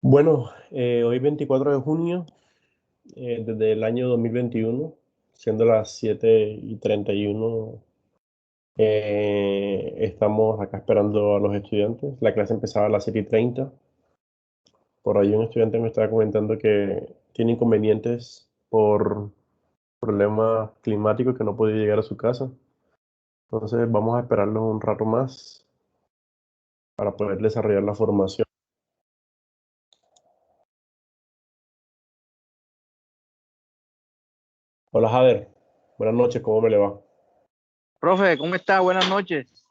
Bueno, hoy 24 de junio, desde el año 2021, siendo las 7:31, estamos acá esperando a los estudiantes. La clase empezaba a las 7:30. Por ahí un estudiante me estaba comentando que tiene inconvenientes por problemas climáticos que no puede llegar a su casa. Entonces vamos a esperarlos un rato más para poder desarrollar la formación. Hola Jader, buenas noches, ¿cómo me le va? Profe, ¿cómo está? Buenas noches.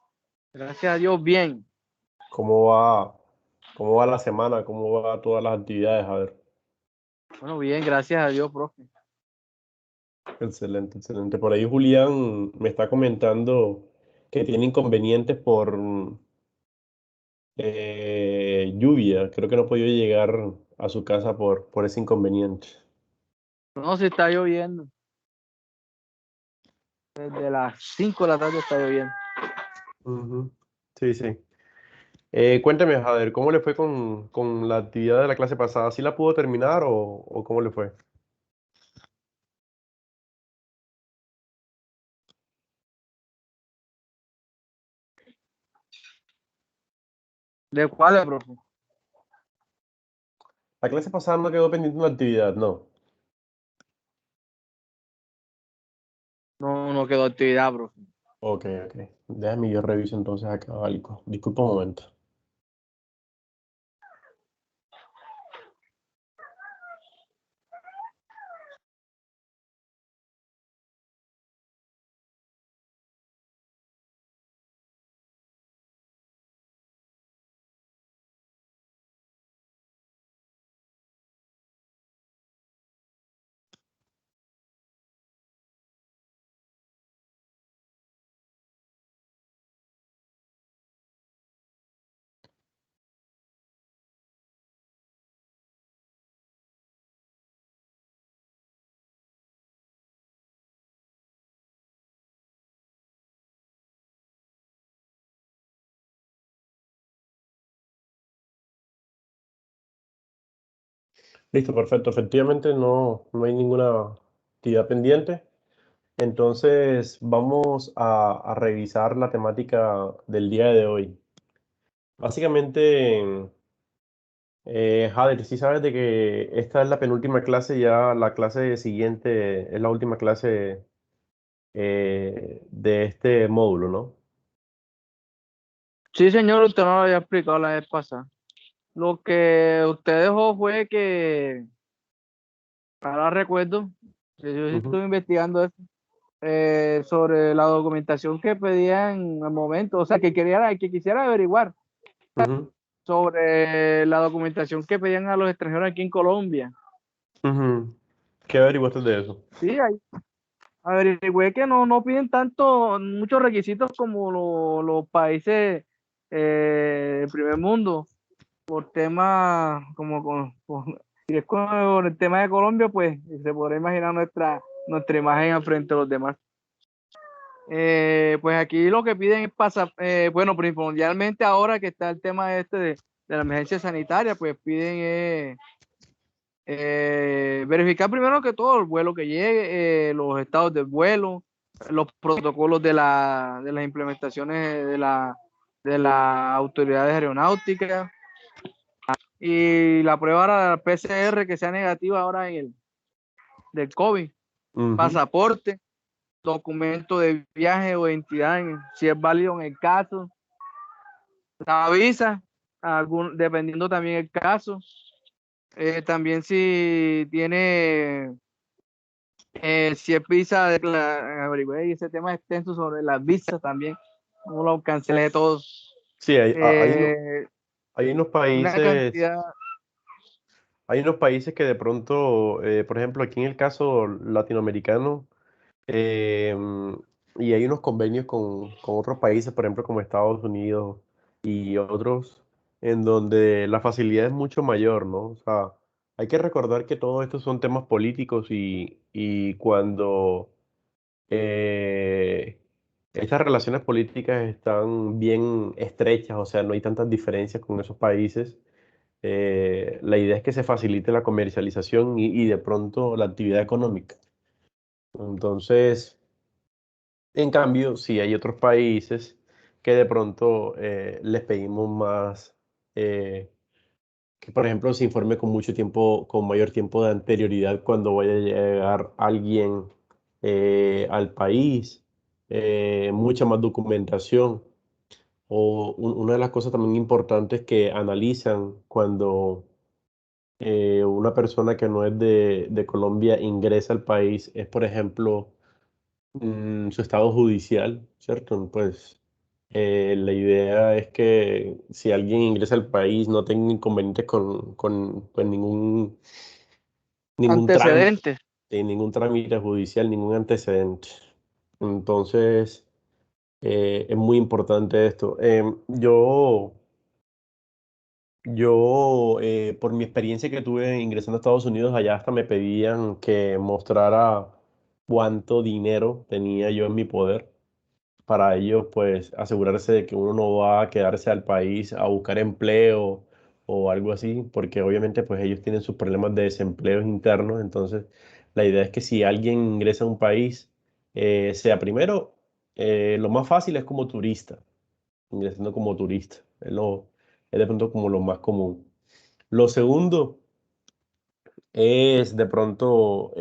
Gracias a Dios, bien. ¿Cómo va, cómo va la semana? ¿Cómo va todas las actividades? A ver, Bueno, bien, gracias a Dios, profe. excelente, excelente. Por ahí Julián me está comentando que tiene inconvenientes por lluvia. Creo que no ha podido llegar a su casa por ese inconveniente. No, se está lloviendo. Desde las 5 de la tarde está lloviendo. Ujú. Sí, sí. Cuéntame, Jader, ¿cómo le fue con la actividad de la clase pasada? ¿Sí la pudo terminar o cómo le fue? ¿De cuál, profe? La clase pasada no quedó pendiente una actividad, no. No, no quedó actividad, profe. Ok, ok. Déjame yo reviso entonces acá algo. Disculpa un momento. Listo, perfecto. Efectivamente no hay ninguna actividad pendiente. Entonces vamos a revisar la temática del día de hoy. Básicamente, Jader, sí sabes de que esta es la penúltima clase, ya la clase siguiente es la última clase de este módulo, ¿no? Sí, señor, usted no lo había explicado la vez pasada. Lo que usted dejó fue que, ahora recuerdo, que yo sí Ujú, estuve investigando eso, sobre la documentación que pedían al momento, o sea, que quisiera averiguar ujú, sobre la documentación que pedían a los extranjeros aquí en Colombia. ujú. ¿Qué averiguaste de eso? Sí, averigüé que no piden muchos requisitos como los países del primer mundo, por temas y es con el tema de Colombia, pues se podrá imaginar nuestra imagen al frente de los demás. Pues aquí lo que piden es bueno, primordialmente ahora que está el tema de la emergencia sanitaria, pues piden verificar primero que todo el vuelo que llegue, los estados del vuelo, los protocolos de las implementaciones de las autoridades aeronáuticas y la prueba ahora PCR que sea negativa ahora del COVID, Ujú. pasaporte, documento de viaje o identidad, si es válido en el caso, la visa, dependiendo también el caso, también si tiene si es visa, averigüé, y ese tema extenso sobre las visas también, no lo cancelé todos. Sí, Eh, hay unos una países. cantidad, Hay unos países que de pronto, por ejemplo, aquí en el caso latinoamericano, eh, y hay unos convenios con otros países, por ejemplo, como Estados Unidos y otros, en donde la facilidad es mucho mayor, ¿no? O sea, hay que recordar que todo esto son temas políticos y cuando eh, estas relaciones políticas están bien estrechas, o sea, no hay tantas diferencias con esos países. La idea es que se facilite la comercialización y de pronto la actividad económica. Entonces, en cambio, si hay otros países que de pronto les pedimos más, que por ejemplo se informe con mucho tiempo, con mayor tiempo de anterioridad cuando vaya a llegar alguien al país, mucha más documentación. O una de las cosas también importantes que analizan cuando una persona que no es de Colombia ingresa al país es, por ejemplo, su estado judicial, ¿cierto? Pues la idea es que si alguien ingresa al país no tenga inconvenientes con ningún trámite, Antecedentes. ningún trámite judicial, ningún antecedente. Entonces, es muy importante esto. Por mi experiencia que tuve ingresando a Estados Unidos, allá hasta me pedían que mostrara cuánto dinero tenía yo en mi poder para ellos, pues asegurarse de que uno no va a quedarse al país a buscar empleo o algo así, porque obviamente pues ellos tienen sus problemas de desempleo internos, entonces la idea es que si alguien ingresa a un país, sea primero, lo más fácil es como turista, ingresando como turista, es de pronto como lo más común. Lo segundo es de pronto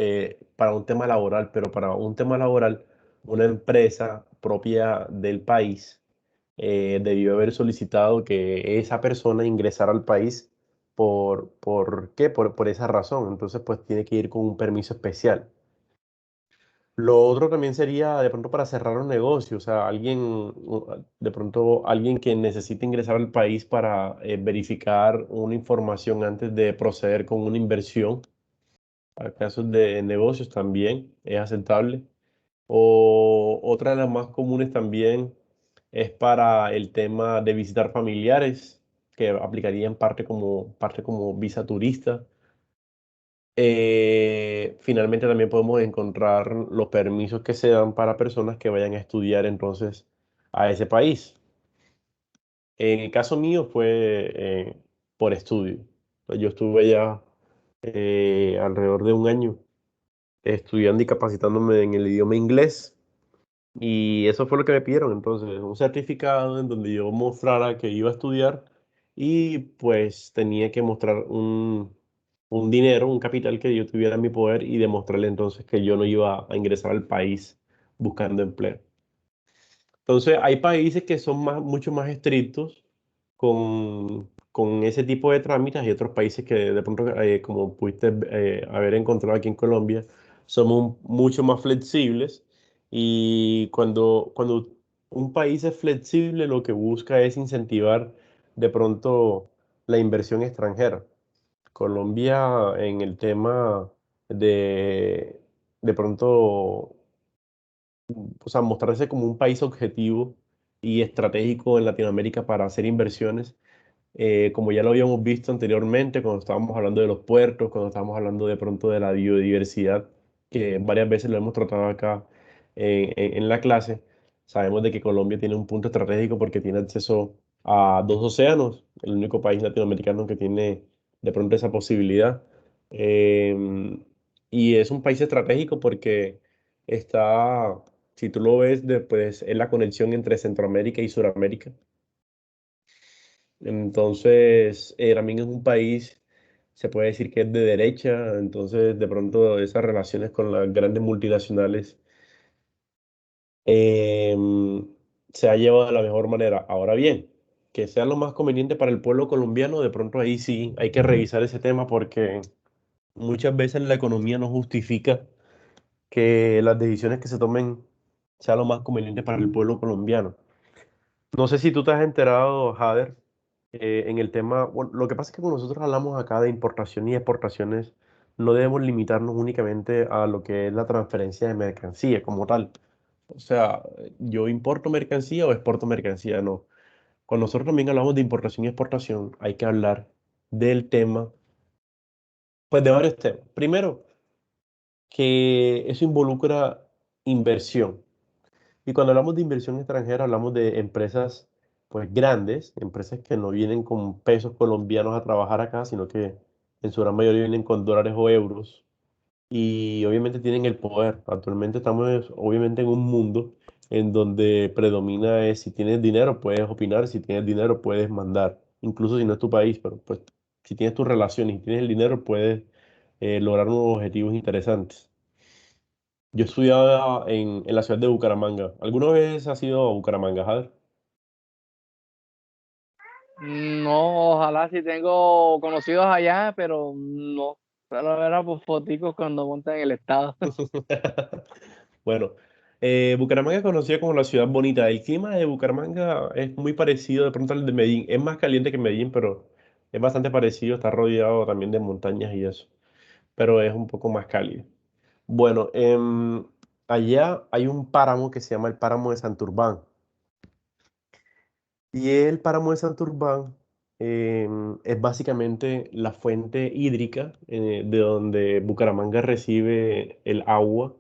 para un tema laboral, pero para un tema laboral, una empresa propia del país debió haber solicitado que esa persona ingresara al país ¿por qué? Por esa razón. Entonces, pues tiene que ir con un permiso especial. Lo otro también sería de pronto para cerrar un negocio, o sea, de pronto alguien que necesite ingresar al país para verificar una información antes de proceder con una inversión. Para casos de negocios también es aceptable. O otra de las más comunes también es para el tema de visitar familiares, que aplicaría en parte como visa turista. Finalmente también podemos encontrar los permisos que se dan para personas que vayan a estudiar entonces a ese país. En el caso mío fue por estudio. Yo estuve ya alrededor de un año estudiando y capacitándome en el idioma inglés. Y eso fue lo que me pidieron. Entonces, un certificado en donde yo mostrara que iba a estudiar y pues tenía que mostrar un dinero, un capital que yo tuviera en mi poder y demostrarle entonces que yo no iba a ingresar al país buscando empleo. Entonces, hay países que son mucho más estrictos con ese tipo de trámites y otros países que de pronto, como pudiste haber encontrado aquí en Colombia, somos mucho más flexibles y cuando un país es flexible, lo que busca es incentivar de pronto la inversión extranjera. Colombia en el tema de, de pronto, o sea, mostrarse como un país objetivo y estratégico en Latinoamérica para hacer inversiones, como ya lo habíamos visto anteriormente, cuando estábamos hablando de los puertos, cuando estábamos hablando de pronto de la biodiversidad, que varias veces lo hemos tratado acá en la clase, sabemos de que Colombia tiene un punto estratégico porque tiene acceso a dos océanos, el único país latinoamericano que tiene de pronto esa posibilidad. Y es un país estratégico porque está, si tú lo ves, pues, es la conexión entre Centroamérica y Suramérica. Entonces, también es un país, se puede decir que es de derecha, entonces de pronto esas relaciones con las grandes multinacionales em, se ha llevado de la mejor manera. Ahora bien, que sea lo más conveniente para el pueblo colombiano, de pronto ahí sí hay que revisar ese tema porque muchas veces la economía no justifica que las decisiones que se tomen sea lo más conveniente para el pueblo colombiano. No sé si tú te has enterado, Jader, en el tema, bueno, lo que pasa es que cuando nosotros hablamos acá de importación y exportaciones, no debemos limitarnos únicamente a lo que es la transferencia de mercancía como tal. O sea, yo importo mercancía o exporto mercancía, no. Cuando nosotros también hablamos de importación y exportación, hay que hablar del tema, pues de varios temas. Primero, que eso involucra inversión. Y cuando hablamos de inversión extranjera, hablamos de empresas pues grandes, empresas que no vienen con pesos colombianos a trabajar acá, sino que en su gran mayoría vienen con dólares o euros y obviamente tienen el poder. Actualmente estamos obviamente en un mundo en donde predomina es si tienes dinero puedes opinar, si tienes dinero puedes mandar, incluso si no es tu país, pero pues si tienes tus relaciones y tienes el dinero puedes lograr unos objetivos interesantes. Yo estudiaba en la ciudad de Bucaramanga. ¿Alguna vez has ido a Bucaramanga, Jader? No, ojalá si tengo conocidos allá, pero no. Solo era por foticos cuando montan el estado. Bueno, Bucaramanga es conocida como la ciudad bonita. El clima de Bucaramanga es muy parecido de pronto al de Medellín. Es más caliente que Medellín, pero es bastante parecido. Está rodeado también de montañas y eso, pero es un poco más cálido. Bueno, allá hay un páramo que se llama el páramo de Santurbán. Y el páramo de Santurbán es básicamente la fuente hídrica de donde Bucaramanga recibe el agua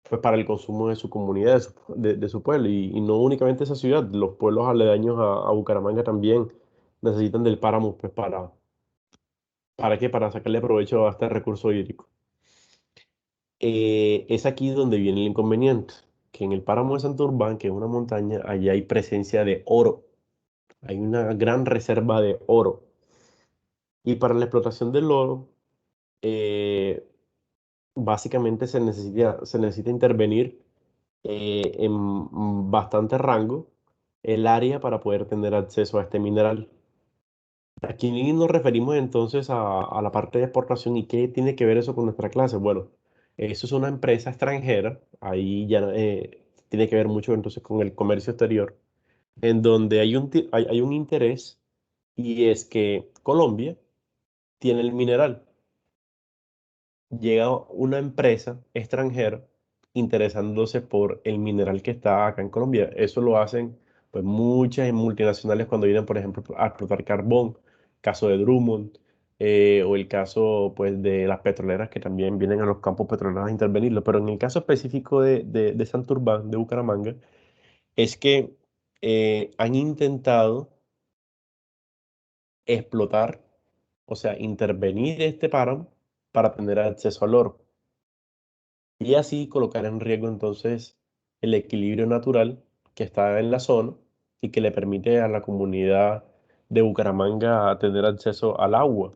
pues para el consumo de su comunidad, de su pueblo. Y no únicamente esa ciudad, los pueblos aledaños a Bucaramanga también necesitan del páramo pues ¿para qué? Para sacarle provecho a este recurso hídrico. Es aquí donde viene el inconveniente, que en el páramo de Santurbán, que es una montaña, allá hay presencia de oro. Hay una gran reserva de oro. Y para la explotación del oro, eh, básicamente se necesita intervenir en bastante rango el área para poder tener acceso a este mineral. Aquí nos referimos entonces a la parte de exportación y qué tiene que ver eso con nuestra clase. Bueno, eso es una empresa extranjera, ahí ya tiene que ver mucho entonces con el comercio exterior, en donde hay un interés y es que Colombia tiene el mineral. Llega una empresa extranjera interesándose por el mineral que está acá en Colombia. Eso lo hacen pues muchas multinacionales cuando vienen, por ejemplo, a explotar carbón, caso de Drummond, o el caso pues de las petroleras que también vienen a los campos petroleros a intervenirlo. Pero en el caso específico de Santurbán, de Bucaramanga, es que han intentado explotar, o sea, intervenir este páramo para tener acceso al oro y así colocar en riesgo entonces el equilibrio natural que está en la zona y que le permite a la comunidad de Bucaramanga tener acceso al agua.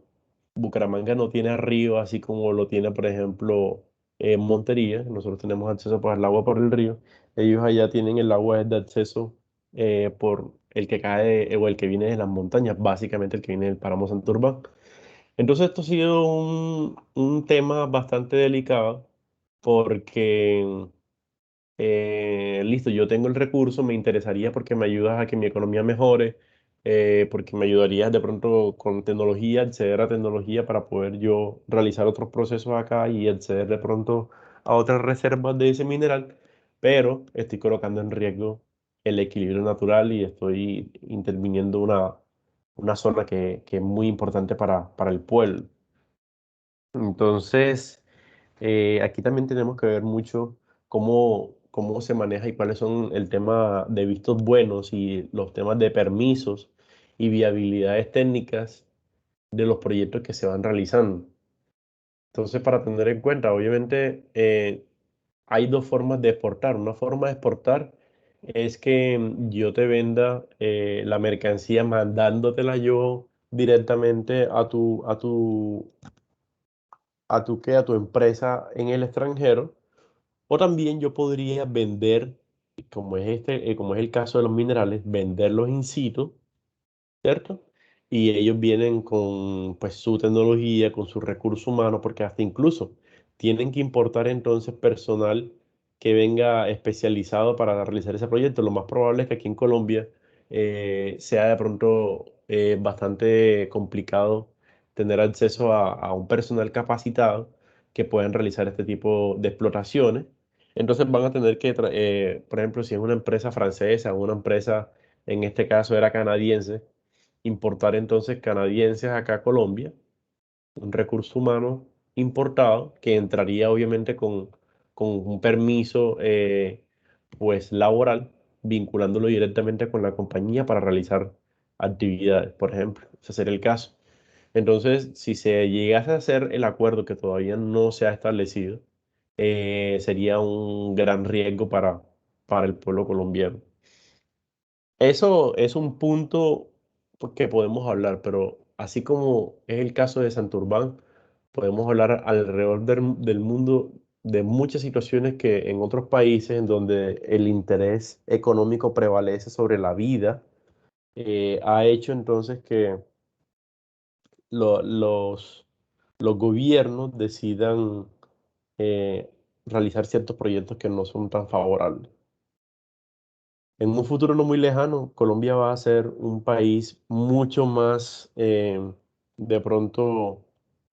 Bucaramanga no tiene río así como lo tiene, por ejemplo, Montería. Nosotros tenemos acceso pues, al agua por el río. Ellos allá tienen el agua de acceso por el que cae o el que viene de las montañas, básicamente el que viene del páramo Santurbán. Entonces esto ha sido un tema bastante delicado porque, listo, yo tengo el recurso, me interesaría porque me ayudas a que mi economía mejore, porque me ayudarías de pronto con tecnología, acceder a tecnología para poder yo realizar otros procesos acá y acceder de pronto a otras reservas de ese mineral, pero estoy colocando en riesgo el equilibrio natural y estoy interviniendo una zona que es muy importante para el pueblo. Entonces, aquí también tenemos que ver mucho cómo se maneja y cuáles son el tema de vistos buenos y los temas de permisos y viabilidades técnicas de los proyectos que se van realizando. Entonces, para tener en cuenta, obviamente, hay dos formas de exportar. Una forma de exportar es que yo te venda la mercancía mandándotela yo directamente a tu empresa en el extranjero, o también yo podría vender, como es el caso de los minerales, venderlos in situ, ¿cierto? Y ellos vienen con pues su tecnología, con su recurso humano, porque hasta incluso tienen que importar entonces personal que venga especializado para realizar ese proyecto. Lo más probable es que aquí en Colombia sea de pronto bastante complicado tener acceso a un personal capacitado que puedan realizar este tipo de explotaciones. Entonces van a tener que, por ejemplo, si es una empresa francesa o una empresa, en este caso era canadiense, importar entonces canadienses acá a Colombia, un recurso humano importado que entraría obviamente con un permiso pues laboral vinculándolo directamente con la compañía para realizar actividades, por ejemplo. Ese sería el caso. Entonces, si se llegase a hacer el acuerdo que todavía no se ha establecido, sería un gran riesgo para el pueblo colombiano. Eso es un punto que podemos hablar, pero así como es el caso de Santurbán, podemos hablar alrededor del mundo de muchas situaciones que en otros países en donde el interés económico prevalece sobre la vida, ha hecho entonces que lo- los, los gobiernos decidan eh, realizar ciertos proyectos que no son tan favorables. En un futuro no muy lejano, Colombia va a ser un país mucho más, de pronto,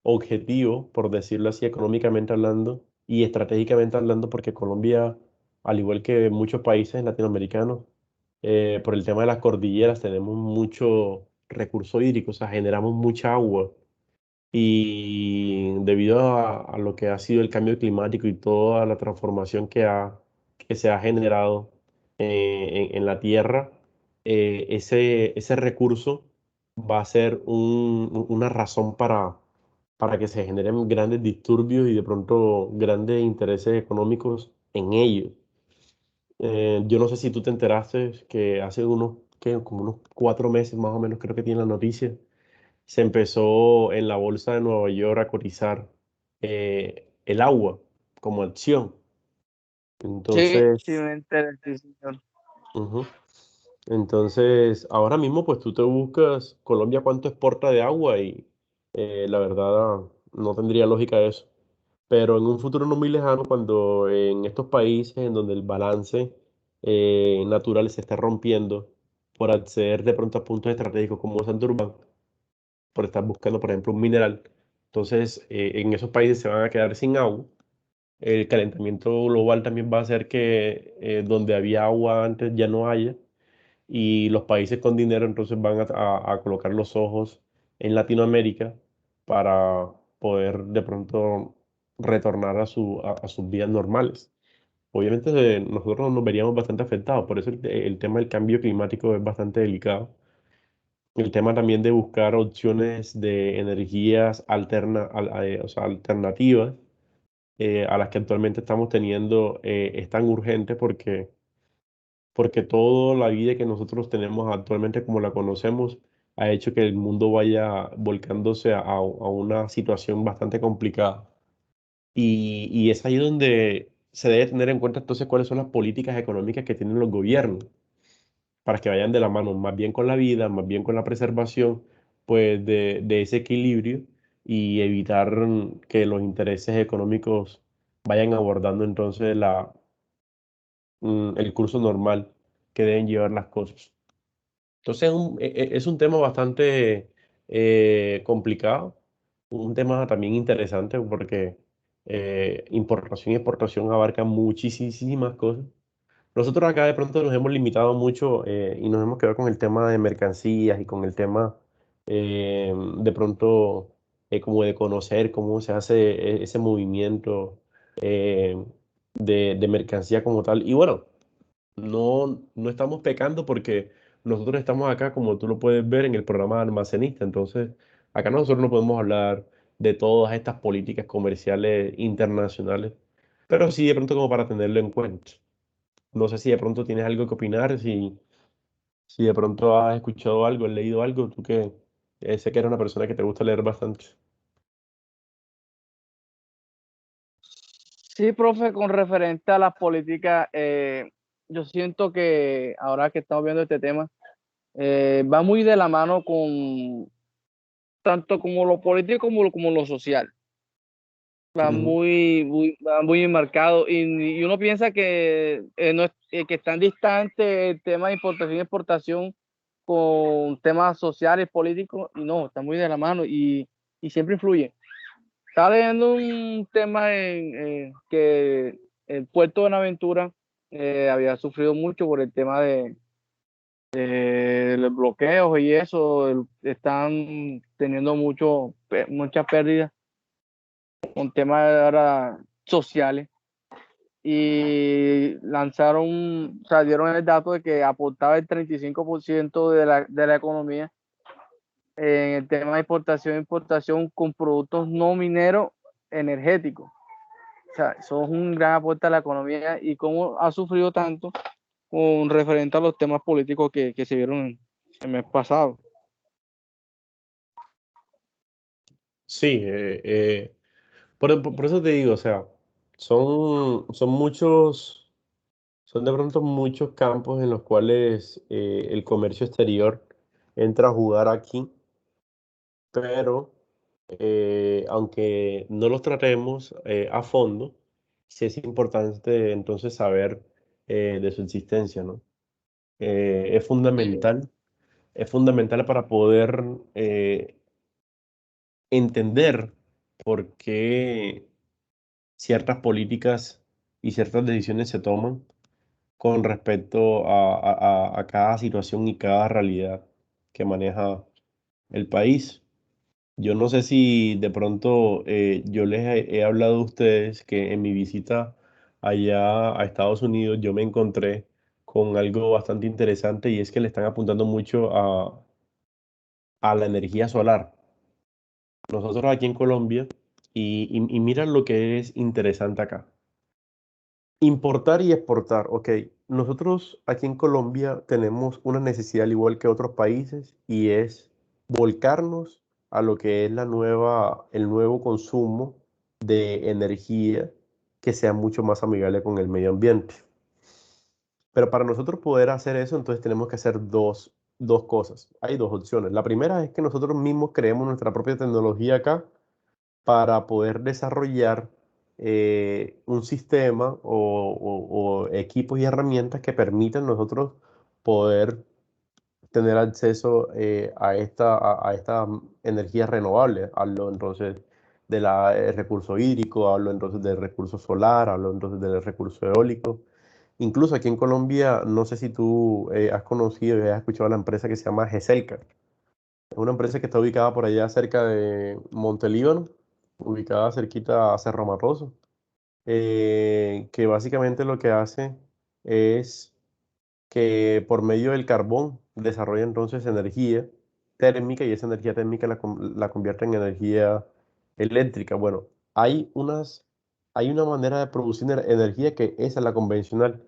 objetivo, por decirlo así, económicamente hablando y estratégicamente hablando, porque Colombia, al igual que muchos países latinoamericanos, por el tema de las cordilleras, tenemos mucho recurso hídrico, o sea, generamos mucha agua y debido a lo que ha sido el cambio climático y toda la transformación que se ha generado en la Tierra, ese recurso va a ser una razón para que se generen grandes disturbios y de pronto grandes intereses económicos en ellos. Yo no sé si tú te enteraste que hace como unos 4 meses más o menos, creo que tiene la noticia, se empezó en la bolsa de Nueva York a cotizar el agua como acción. Sí, sí, Entonces, me interesa, sí, señor. ujú. Entonces, ahora mismo pues tú te buscas Colombia cuánto exporta de agua y la verdad no tendría lógica eso. Pero en un futuro no muy lejano, cuando en estos países en donde el balance natural se está rompiendo por acceder de pronto a puntos estratégicos como Santurbán, por estar buscando, por ejemplo, un mineral. Entonces, en esos países se van a quedar sin agua. El calentamiento global también va a hacer que donde había agua antes ya no haya. Y los países con dinero entonces van a colocar los ojos en Latinoamérica para poder de pronto retornar a sus vidas normales. Obviamente nosotros nos veríamos bastante afectados, por eso el tema del cambio climático es bastante delicado. El tema también de buscar opciones de energías o sea, alternativas a las que actualmente estamos teniendo es tan urgente porque toda la vida que nosotros tenemos actualmente como la conocemos ha hecho que el mundo vaya volcándose a una situación bastante complicada. Y es ahí donde se debe tener en cuenta entonces cuáles son las políticas económicas que tienen los gobiernos para que vayan de la mano más bien con la vida, más bien con la preservación, pues de ese equilibrio y evitar que los intereses económicos vayan abordando entonces el curso normal que deben llevar las cosas. Entonces es un tema bastante complicado, un tema también interesante porque importación y exportación abarcan muchísimas cosas. Nosotros acá de pronto nos hemos limitado mucho y nos hemos quedado con el tema de mercancías y con el tema de pronto como de conocer cómo se hace ese movimiento eh, de mercancía como tal. Y bueno, no estamos pecando porque nosotros estamos acá, como tú lo puedes ver, en el programa de almacenista. Entonces, acá nosotros no podemos hablar de todas estas políticas comerciales internacionales, pero sí de pronto como para tenerlo en cuenta. No sé si de pronto tienes algo que opinar, si de pronto has escuchado algo, has leído algo, tú que sé que eres una persona que te gusta leer bastante. Sí, profe, con referente a las políticas, yo siento que ahora que estamos viendo este tema, va muy de la mano con tanto como lo político como lo social. Va Ujú, va muy enmarcado y uno piensa que, no, que están distantes el tema de importación y exportación con temas sociales, políticos, y no, está muy de la mano y siempre influye. Estaba leyendo un tema que el puerto de Buenaventura había sufrido mucho por el tema de los bloqueos y eso, están teniendo muchas pérdidas con temas ahora sociales. y lanzaron, o sea, dieron el dato de que aportaba el 35% de la economía en el tema de exportación e importación con productos no mineros energéticos. O sea, eso es un gran aporte a la economía y cómo ha sufrido tanto con referente a los temas políticos que se vieron el mes pasado. Sí, por eso te digo, o sea, son muchos, son de pronto muchos campos en los cuales el comercio exterior entra a jugar aquí, pero aunque no los tratemos a fondo, sí es importante entonces saber de su existencia, ¿no? Es es fundamental para poder entender por qué ciertas políticas y ciertas decisiones se toman con respecto a cada situación y cada realidad que maneja el país. Yo no sé si de pronto yo les he hablado a ustedes que en mi visita allá a Estados Unidos yo me encontré con algo bastante interesante y es que le están apuntando mucho a la energía solar. Nosotros aquí en Colombia, y mira lo que es interesante acá. Importar y exportar, ok. Nosotros aquí en Colombia tenemos una necesidad al igual que otros países y es volcarnos a lo que es el nuevo consumo de energía que sea mucho más amigable con el medio ambiente. Pero para nosotros poder hacer eso, entonces tenemos que hacer dos cosas. Hay dos opciones. La primera es que nosotros mismos creemos nuestra propia tecnología acá para poder desarrollar un sistema o equipos y herramientas que permitan nosotros poder tener acceso a esta energía renovable. Hablo entonces del recurso hídrico, hablo entonces del recurso solar, hablo entonces del recurso eólico. Incluso aquí en Colombia, no sé si tú has conocido y has escuchado la empresa que se llama GESELCA. Es una empresa que está ubicada por allá cerca de Montelíbano, ubicada cerquita a Cerro Marroso, que básicamente lo que hace es que por medio del carbón desarrolla entonces energía térmica y esa energía térmica la convierte en energía eléctrica. Bueno, hay una manera de producir energía que esa es la convencional,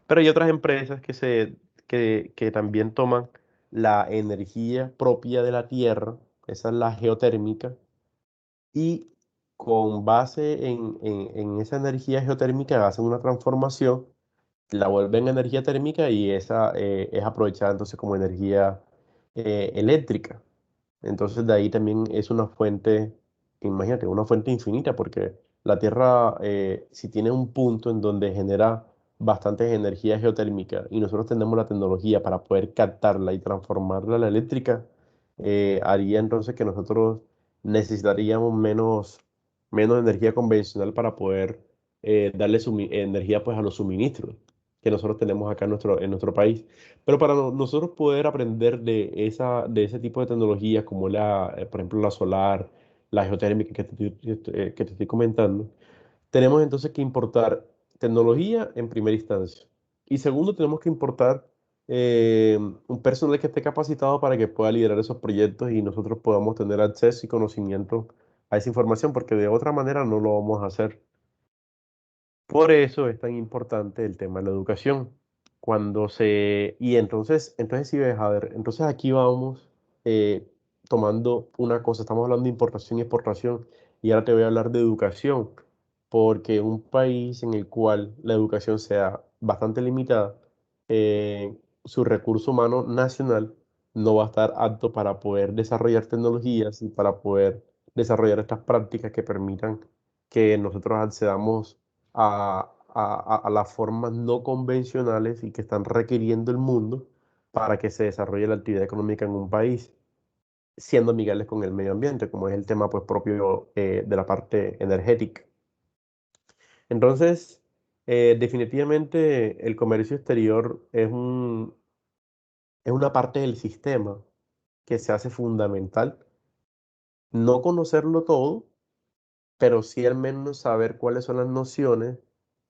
pero hay otras empresas que también toman la energía propia de la tierra, esa es la geotérmica, y con base en esa energía geotérmica hacen una transformación, la vuelven energía térmica y esa es aprovechada entonces como energía eléctrica. Entonces de ahí también es una fuente, imagínate, una fuente infinita, porque la Tierra si tiene un punto en donde genera bastantes energía geotérmica y nosotros tenemos la tecnología para poder captarla y transformarla a la eléctrica, haría entonces que nosotros necesitaríamos menos energía convencional para poder darle energía pues a los suministros que nosotros tenemos acá en nuestro país. Pero para nosotros poder aprender de ese tipo de tecnologías como por ejemplo, la solar, la geotérmica que te estoy comentando, tenemos entonces que importar tecnología en primera instancia. Y segundo, tenemos que importar un personal que esté capacitado para que pueda liderar esos proyectos y nosotros podamos tener acceso y conocimiento a esa información, porque de otra manera no lo vamos a hacer. Por eso es tan importante el tema de la educación. Y entonces si ves, a ver, entonces aquí vamos eh, tomando una cosa, estamos hablando de importación y exportación, y ahora te voy a hablar de educación, porque un país en el cual la educación sea bastante limitada, su recurso humano nacional no va a estar apto para poder desarrollar tecnologías y para poder desarrollar estas prácticas que permitan que nosotros accedamos a las formas no convencionales y que están requiriendo el mundo para que se desarrolle la actividad económica en un país, siendo amigables con el medio ambiente, como es el tema pues propio de la parte energética. Entonces, definitivamente el comercio exterior es una parte del sistema que se hace fundamental. No conocerlo todo, pero sí al menos saber cuáles son las nociones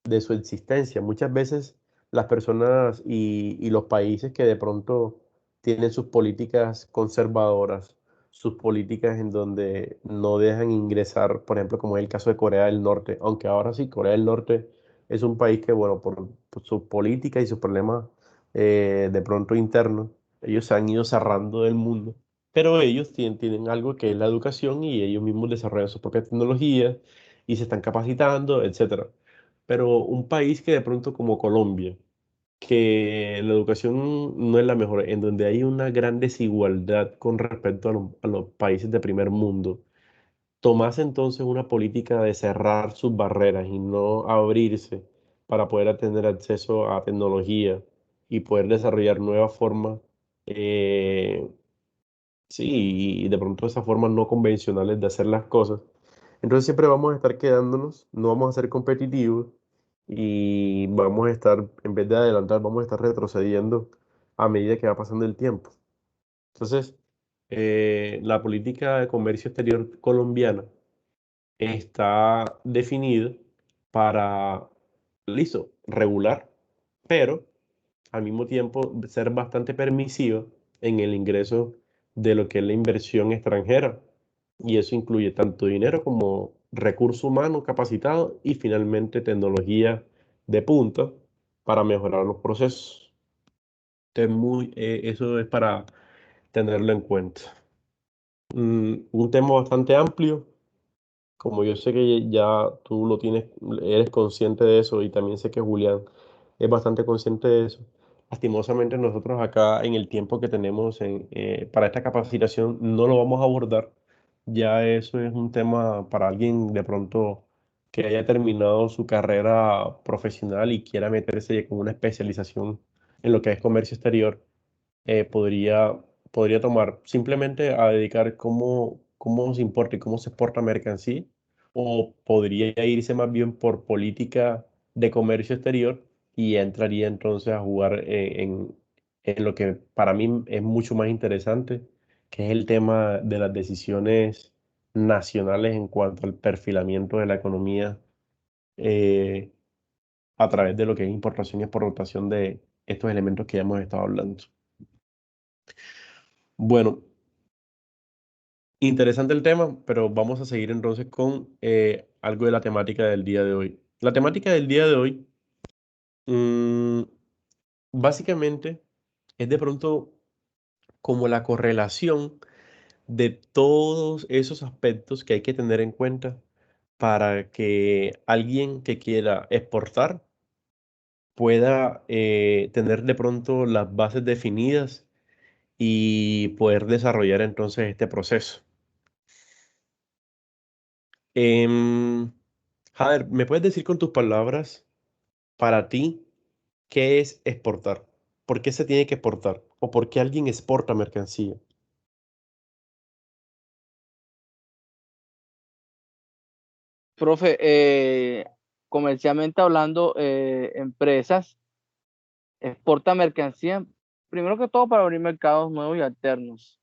de su existencia. Muchas veces las personas y los países que de pronto tienen sus políticas conservadoras, sus políticas en donde no dejan ingresar, por ejemplo, como es el caso de Corea del Norte, aunque ahora sí, Corea del Norte es un país que, bueno, por su política y sus problemas de pronto internos, ellos se han ido cerrando del mundo, pero ellos tienen algo que es la educación y ellos mismos desarrollan sus propias tecnologías y se están capacitando, etcétera. Pero un país que de pronto como Colombia, que la educación no es la mejor, en donde hay una gran desigualdad con respecto a los países de primer mundo, tomase entonces una política de cerrar sus barreras y no abrirse para poder tener acceso a tecnología y poder desarrollar nuevas formas, eh, sí, y de pronto esas formas no convencionales de hacer las cosas. Entonces siempre vamos a estar quedándonos, no vamos a ser competitivos y vamos a estar, en vez de adelantar, vamos a estar retrocediendo a medida que va pasando el tiempo. Entonces, la política de comercio exterior colombiana está definida para, listo, regular, pero al mismo tiempo ser bastante permisiva en el ingreso de lo que es la inversión extranjera. Y eso incluye tanto dinero como recurso humano capacitado y finalmente tecnología de punta para mejorar los procesos. Eso es para tenerlo en cuenta. Un tema bastante amplio, como yo sé que ya tú lo tienes, eres consciente de eso y también sé que Julián es bastante consciente de eso. Lastimosamente nosotros acá en el tiempo que tenemos para esta capacitación no lo vamos a abordar. Ya eso es un tema para alguien de pronto que haya terminado su carrera profesional y quiera meterse con una especialización en lo que es comercio exterior podría tomar simplemente a dedicar cómo se importa y cómo se exporta mercancía, o podría irse más bien por política de comercio exterior y entraría entonces a jugar en lo que para mí es mucho más interesante, que es el tema de las decisiones nacionales en cuanto al perfilamiento de la economía eh, a través de lo que es importación y exportación de estos elementos que ya hemos estado hablando. Bueno, interesante el tema, pero vamos a seguir entonces con algo de la temática del día de hoy. La temática del día de hoy, mm, básicamente, es de pronto como la correlación de todos esos aspectos que hay que tener en cuenta para que alguien que quiera exportar pueda tener de pronto las bases definidas y poder desarrollar entonces este proceso. Em, Jader, ¿me puedes decir con tus palabras, para ti, qué es exportar? ¿Por qué se tiene que exportar? ¿O por qué alguien exporta mercancía? Profe, comercialmente hablando, empresas exportan mercancía, primero que todo para abrir mercados nuevos y alternos,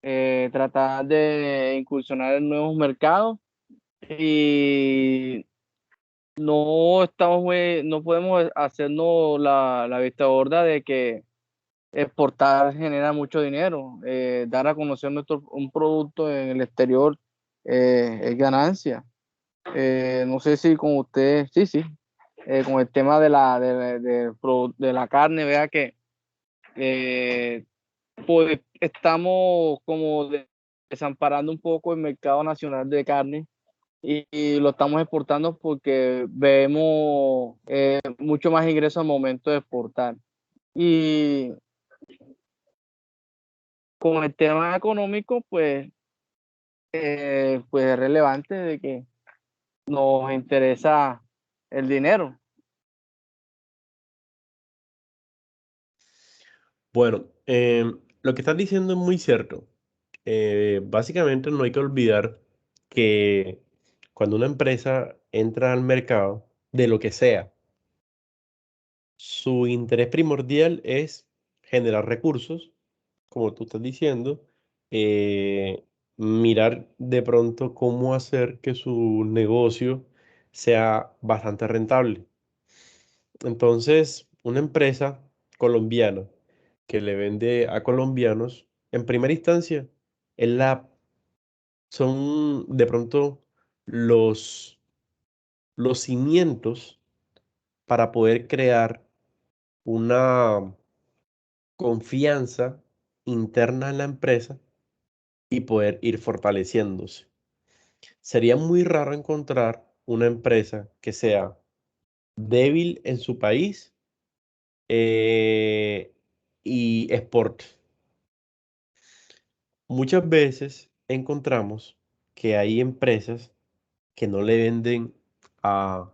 tratar de incursionar en nuevos mercados y no podemos hacernos la vista gorda de que exportar genera mucho dinero. Dar a conocer un producto en el exterior es ganancia. No sé si con usted, sí, sí, con el tema de la carne, vea que eh, pues estamos como desamparando un poco el mercado nacional de carne y lo estamos exportando porque vemos mucho más ingresos al momento de exportar. Y con el tema económico, pues es relevante de que nos interesa el dinero. Bueno, lo que estás diciendo es muy cierto. Básicamente no hay que olvidar que cuando una empresa entra al mercado, de lo que sea, su interés primordial es generar recursos, como tú estás diciendo, mirar de pronto cómo hacer que su negocio sea bastante rentable. Entonces, una empresa colombiana que le vende a colombianos, en primera instancia, es son de pronto los, los cimientos para poder crear una confianza interna en la empresa y poder ir fortaleciéndose. Sería muy raro encontrar una empresa que sea débil en su país eh, y exporte. Muchas veces encontramos que hay empresas que no le venden a...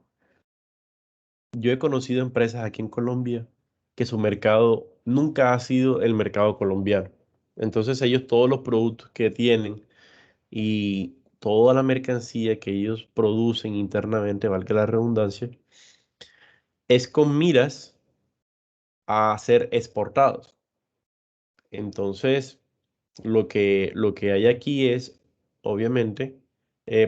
Yo he conocido empresas aquí en Colombia que su mercado nunca ha sido el mercado colombiano. Entonces ellos todos los productos que tienen y toda la mercancía que ellos producen internamente, valga la redundancia, es con miras a ser exportados. Entonces, lo que hay aquí es, obviamente,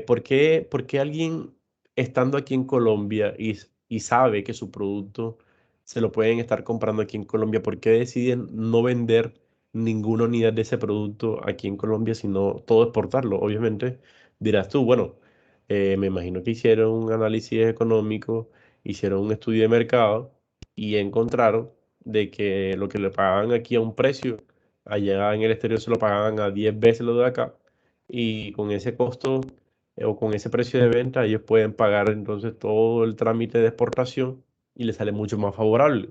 por qué alguien estando aquí en Colombia y sabe que su producto se lo pueden estar comprando aquí en Colombia, por qué deciden no vender ninguna unidad de ese producto aquí en Colombia, sino todo exportarlo? Obviamente, dirás tú, bueno, me imagino que hicieron un análisis económico, hicieron un estudio de mercado y encontraron de que lo que le pagaban aquí a un precio, allá en el exterior se lo pagaban a 10 veces lo de acá y con ese costo o con ese precio de venta ellos pueden pagar entonces todo el trámite de exportación y les sale mucho más favorable.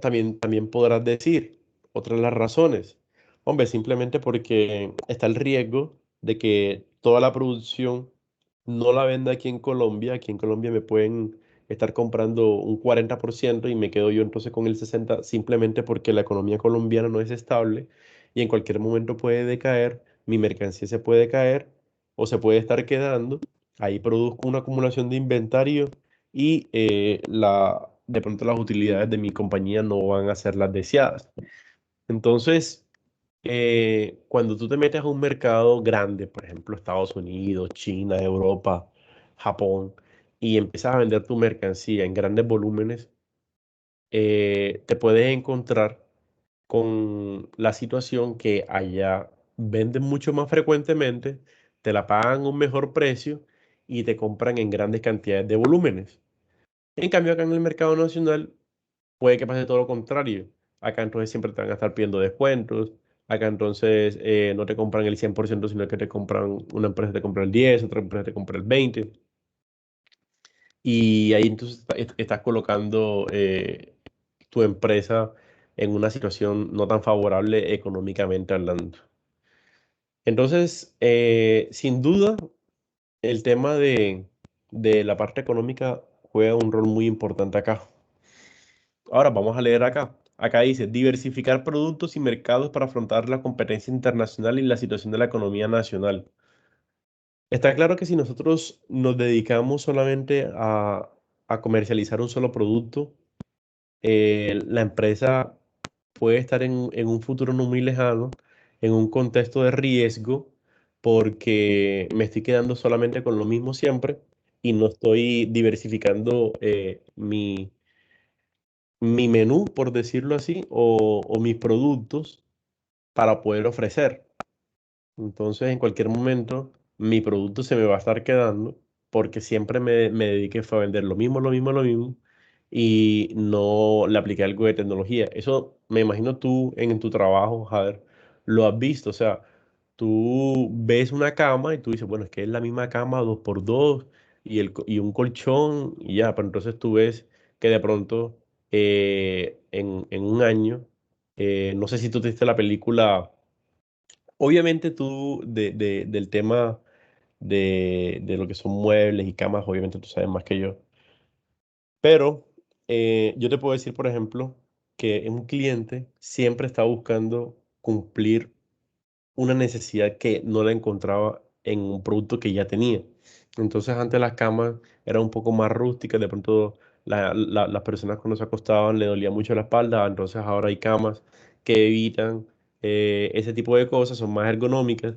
También podrás decir, otra de las razones, hombre, simplemente porque está el riesgo de que toda la producción no la venda aquí en Colombia. Aquí en Colombia me pueden estar comprando un 40% y me quedo yo entonces con el 60% simplemente porque la economía colombiana no es estable y en cualquier momento puede decaer, mi mercancía se puede caer o se puede estar quedando. Ahí produzco una acumulación de inventario y de pronto las utilidades de mi compañía no van a ser las deseadas. Entonces, cuando tú te metes a un mercado grande, por ejemplo, Estados Unidos, China, Europa, Japón, y empiezas a vender tu mercancía en grandes volúmenes, te puedes encontrar con la situación que allá venden mucho más frecuentemente, te la pagan a un mejor precio y te compran en grandes cantidades de volúmenes. En cambio, acá en el mercado nacional puede que pase todo lo contrario. Acá entonces siempre te van a estar pidiendo descuentos. Acá entonces no te compran el 100%, sino que te compran, una empresa te compra el 10, otra empresa te compra el 20. Y ahí entonces estás colocando tu empresa en una situación no tan favorable económicamente hablando. Entonces, sin duda, el tema de la parte económica juega un rol muy importante acá. Ahora vamos a leer acá. Acá dice, diversificar productos y mercados para afrontar la competencia internacional y la situación de la economía nacional. Está claro que si nosotros nos dedicamos solamente a comercializar un solo producto, la empresa puede estar en un futuro no muy lejano, en un contexto de riesgo, porque me estoy quedando solamente con lo mismo siempre y no estoy diversificando mi menú, por decirlo así, o mis productos para poder ofrecer. Entonces, en cualquier momento, mi producto se me va a estar quedando porque siempre me dediqué fue a vender lo mismo, lo mismo, lo mismo y no le apliqué algo de tecnología. Eso me imagino tú en tu trabajo, Jader, lo has visto. O sea, tú ves una cama y tú dices, bueno, es que es la misma cama dos por dos y un colchón y ya, pero entonces tú ves que de pronto en un año, no sé si tú te viste la película. Obviamente tú del tema de lo que son muebles y camas, obviamente tú sabes más que yo. Pero yo te puedo decir, por ejemplo, que un cliente siempre está buscando cumplir una necesidad que no la encontraba en un producto que ya tenía. Entonces antes las camas eran un poco más rústicas, de pronto las personas cuando se acostaban le dolía mucho la espalda, entonces ahora hay camas que evitan ese tipo de cosas, son más ergonómicas.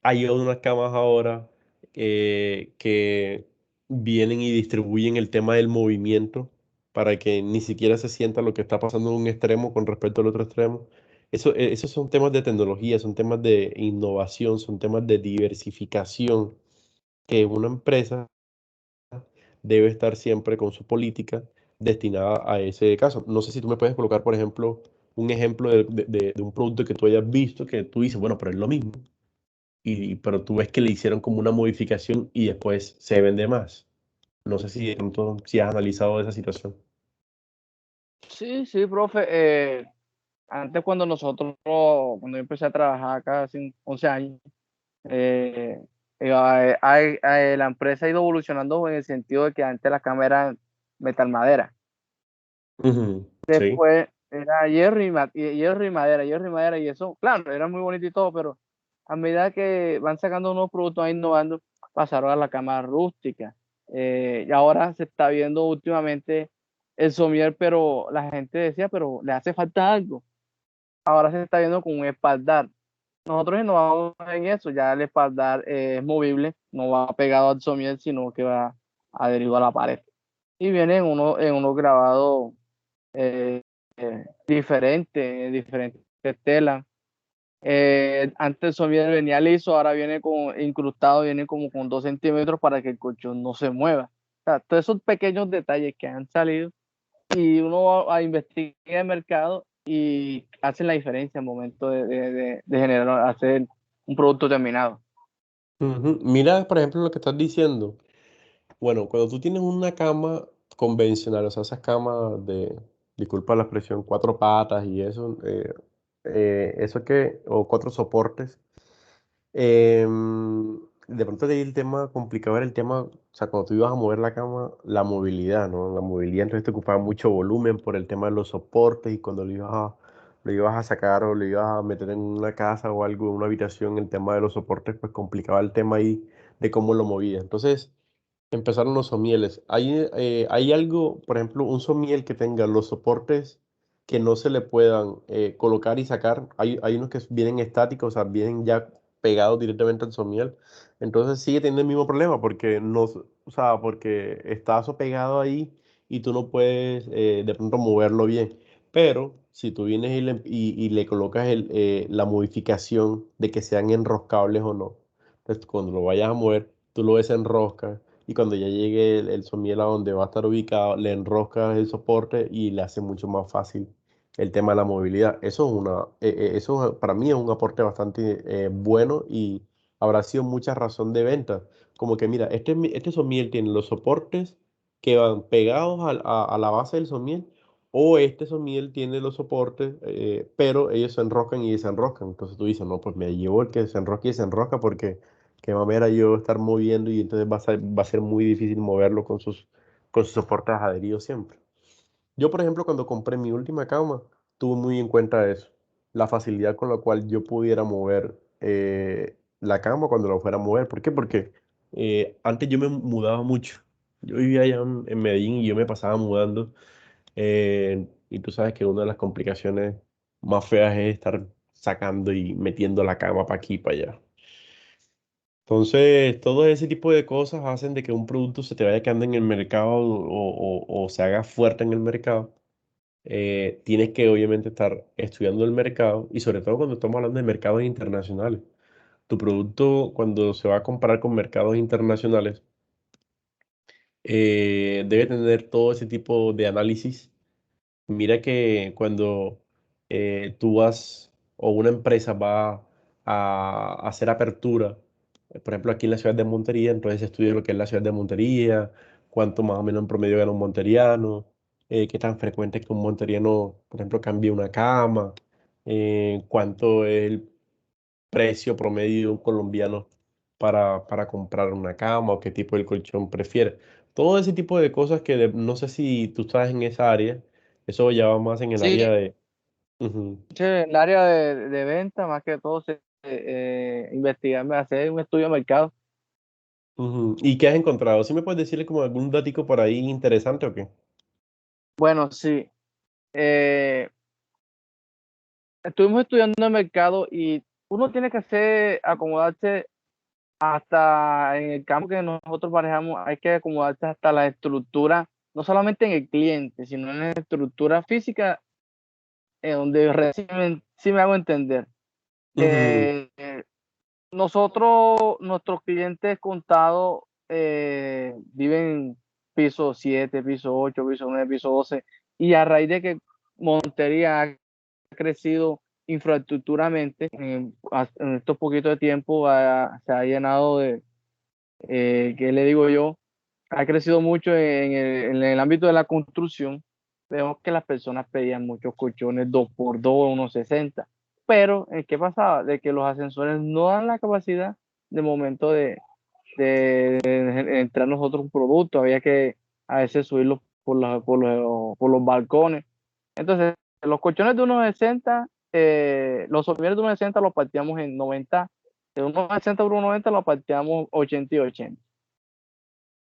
Hay unas camas ahora que vienen y distribuyen el tema del movimiento para que ni siquiera se sienta lo que está pasando en un extremo con respecto al otro extremo. Esos son temas de tecnología, son temas de innovación, son temas de diversificación que una empresa debe estar siempre con su política destinada a ese caso. No sé si tú me puedes colocar, por ejemplo, un ejemplo de un producto que tú hayas visto que tú dices, bueno, pero es lo mismo, pero tú ves que le hicieron como una modificación y después se vende más. No sé si de pronto si has analizado esa situación. Sí, sí, profe. Antes cuando yo empecé a trabajar acá hace 11 años, eh, la empresa ha ido evolucionando en el sentido de que antes las cámaras eran metal madera. Ujú, sí. Después era hierro y madera, y eso, claro, era muy bonito y todo, pero a medida que van sacando nuevos productos, van innovando, pasaron a la cámara rústica. Y ahora se está viendo últimamente el somier, pero la gente decía, pero le hace falta algo. Ahora se está viendo con un espaldar. Nosotros innovamos en eso, ya el espaldar es movible, no va pegado al somier, sino que va adherido a la pared. Y viene en uno grabado eh, diferentes telas. Antes el somier venía liso, ahora viene con, incrustado, viene como con 2 centímetros para que el colchón no se mueva. O sea, todos esos pequeños detalles que han salido y uno va a investigar el mercado y hacen la diferencia al momento de generar, hacer un producto terminado. Ujú. Mira, por ejemplo, lo que estás diciendo. Bueno, cuando tú tienes una cama convencional, o sea, esas camas de, disculpa la expresión, cuatro patas y eso, eso que, o cuatro soportes, de pronto de ahí el tema complicado era el tema, o sea, cuando tú ibas a mover la cama, la movilidad, ¿no? La movilidad entonces te ocupaba mucho volumen por el tema de los soportes y cuando lo ibas a sacar o lo ibas a meter en una casa o algo, en una habitación, el tema de los soportes, pues complicaba el tema ahí de cómo lo movía. Entonces, empezaron los somieles. Hay algo, por ejemplo, un somiel que tenga los soportes que no se le puedan colocar y sacar. Hay unos que vienen estáticos, o sea, vienen ya pegados directamente al somiel. Entonces sigue teniendo el mismo problema porque no, o sea, porque está eso pegado ahí y tú no puedes de pronto moverlo bien. Pero si tú vienes y le colocas la modificación de que sean enroscables o no, entonces cuando lo vayas a mover, tú lo desenroscas y cuando ya llegue el somiel a donde va a estar ubicado, le enroscas el soporte y le hace mucho más fácil el tema de la movilidad. Eso para mí es un aporte bastante bueno y habrá sido mucha razón de venta. Como que mira, este somiel tiene los soportes que van pegados a la base del somiel o este somiel tiene los soportes, pero ellos se enroscan y desenroscan. Entonces tú dices, no, pues me llevo el que se enrosca y desenrosca porque qué mamera yo estar moviendo y entonces va a ser muy difícil moverlo con sus soportes adheridos siempre. Yo, por ejemplo, cuando compré mi última cama, tuve muy en cuenta eso, la facilidad con la cual yo pudiera mover la cama cuando la fuera a mover. ¿Por qué? Porque antes yo me mudaba mucho. Yo vivía allá en Medellín y yo me pasaba mudando. Y tú sabes que una de las complicaciones más feas es estar sacando y metiendo la cama para aquí y para allá. Entonces, todo ese tipo de cosas hacen de que un producto se te vaya quedando en el mercado o se haga fuerte en el mercado. Tienes que obviamente estar estudiando el mercado y sobre todo cuando estamos hablando de mercados internacionales. Tu producto cuando se va a comparar con mercados internacionales debe tener todo ese tipo de análisis. Mira que cuando tú vas o una empresa va a hacer apertura, por ejemplo aquí en la ciudad de Montería, entonces se estudia lo que es la ciudad de Montería, cuánto más o menos en promedio gana un monteriano, qué tan frecuente es que un monteriano, por ejemplo, cambie una cama, cuánto es el precio promedio de un colombiano para comprar una cama o qué tipo de colchón prefiere. Todo ese tipo de cosas que no sé si tú estás en esa área, eso ya va más en el Sí, área de... Ujú, en el área de venta, más que todo, investigar, hacer un estudio de mercado. ujú. ¿Y qué has encontrado? ¿Sí me puedes decirle como algún datico por ahí interesante o qué? Bueno, sí. eh, Estuvimos estudiando el mercado y uno tiene que hacer, acomodarse hasta en el campo que nosotros manejamos, hay que acomodarse hasta la estructura, no solamente en el cliente, sino en la estructura física, donde reciben, si me hago entender. Ujú. Eh, Nosotros, nuestros clientes contados viven piso 7, piso 8, piso 9, piso 12, y a raíz de que Montería ha crecido infraestructuramente en estos poquitos de tiempo, se ha llenado de, ¿qué le digo yo? Ha crecido mucho en el ámbito de la construcción. Vemos que las personas pedían muchos colchones 2x2, 1.60. Pero, ¿qué pasaba? De que los ascensores no dan la capacidad de momento de entrar nosotros un producto. Había que a veces subirlos por los balcones. Entonces, los colchones de 1.60, los somieres de 1.60 los partíamos en 90. De 1.60 por 1.90 los partíamos 80 y 80.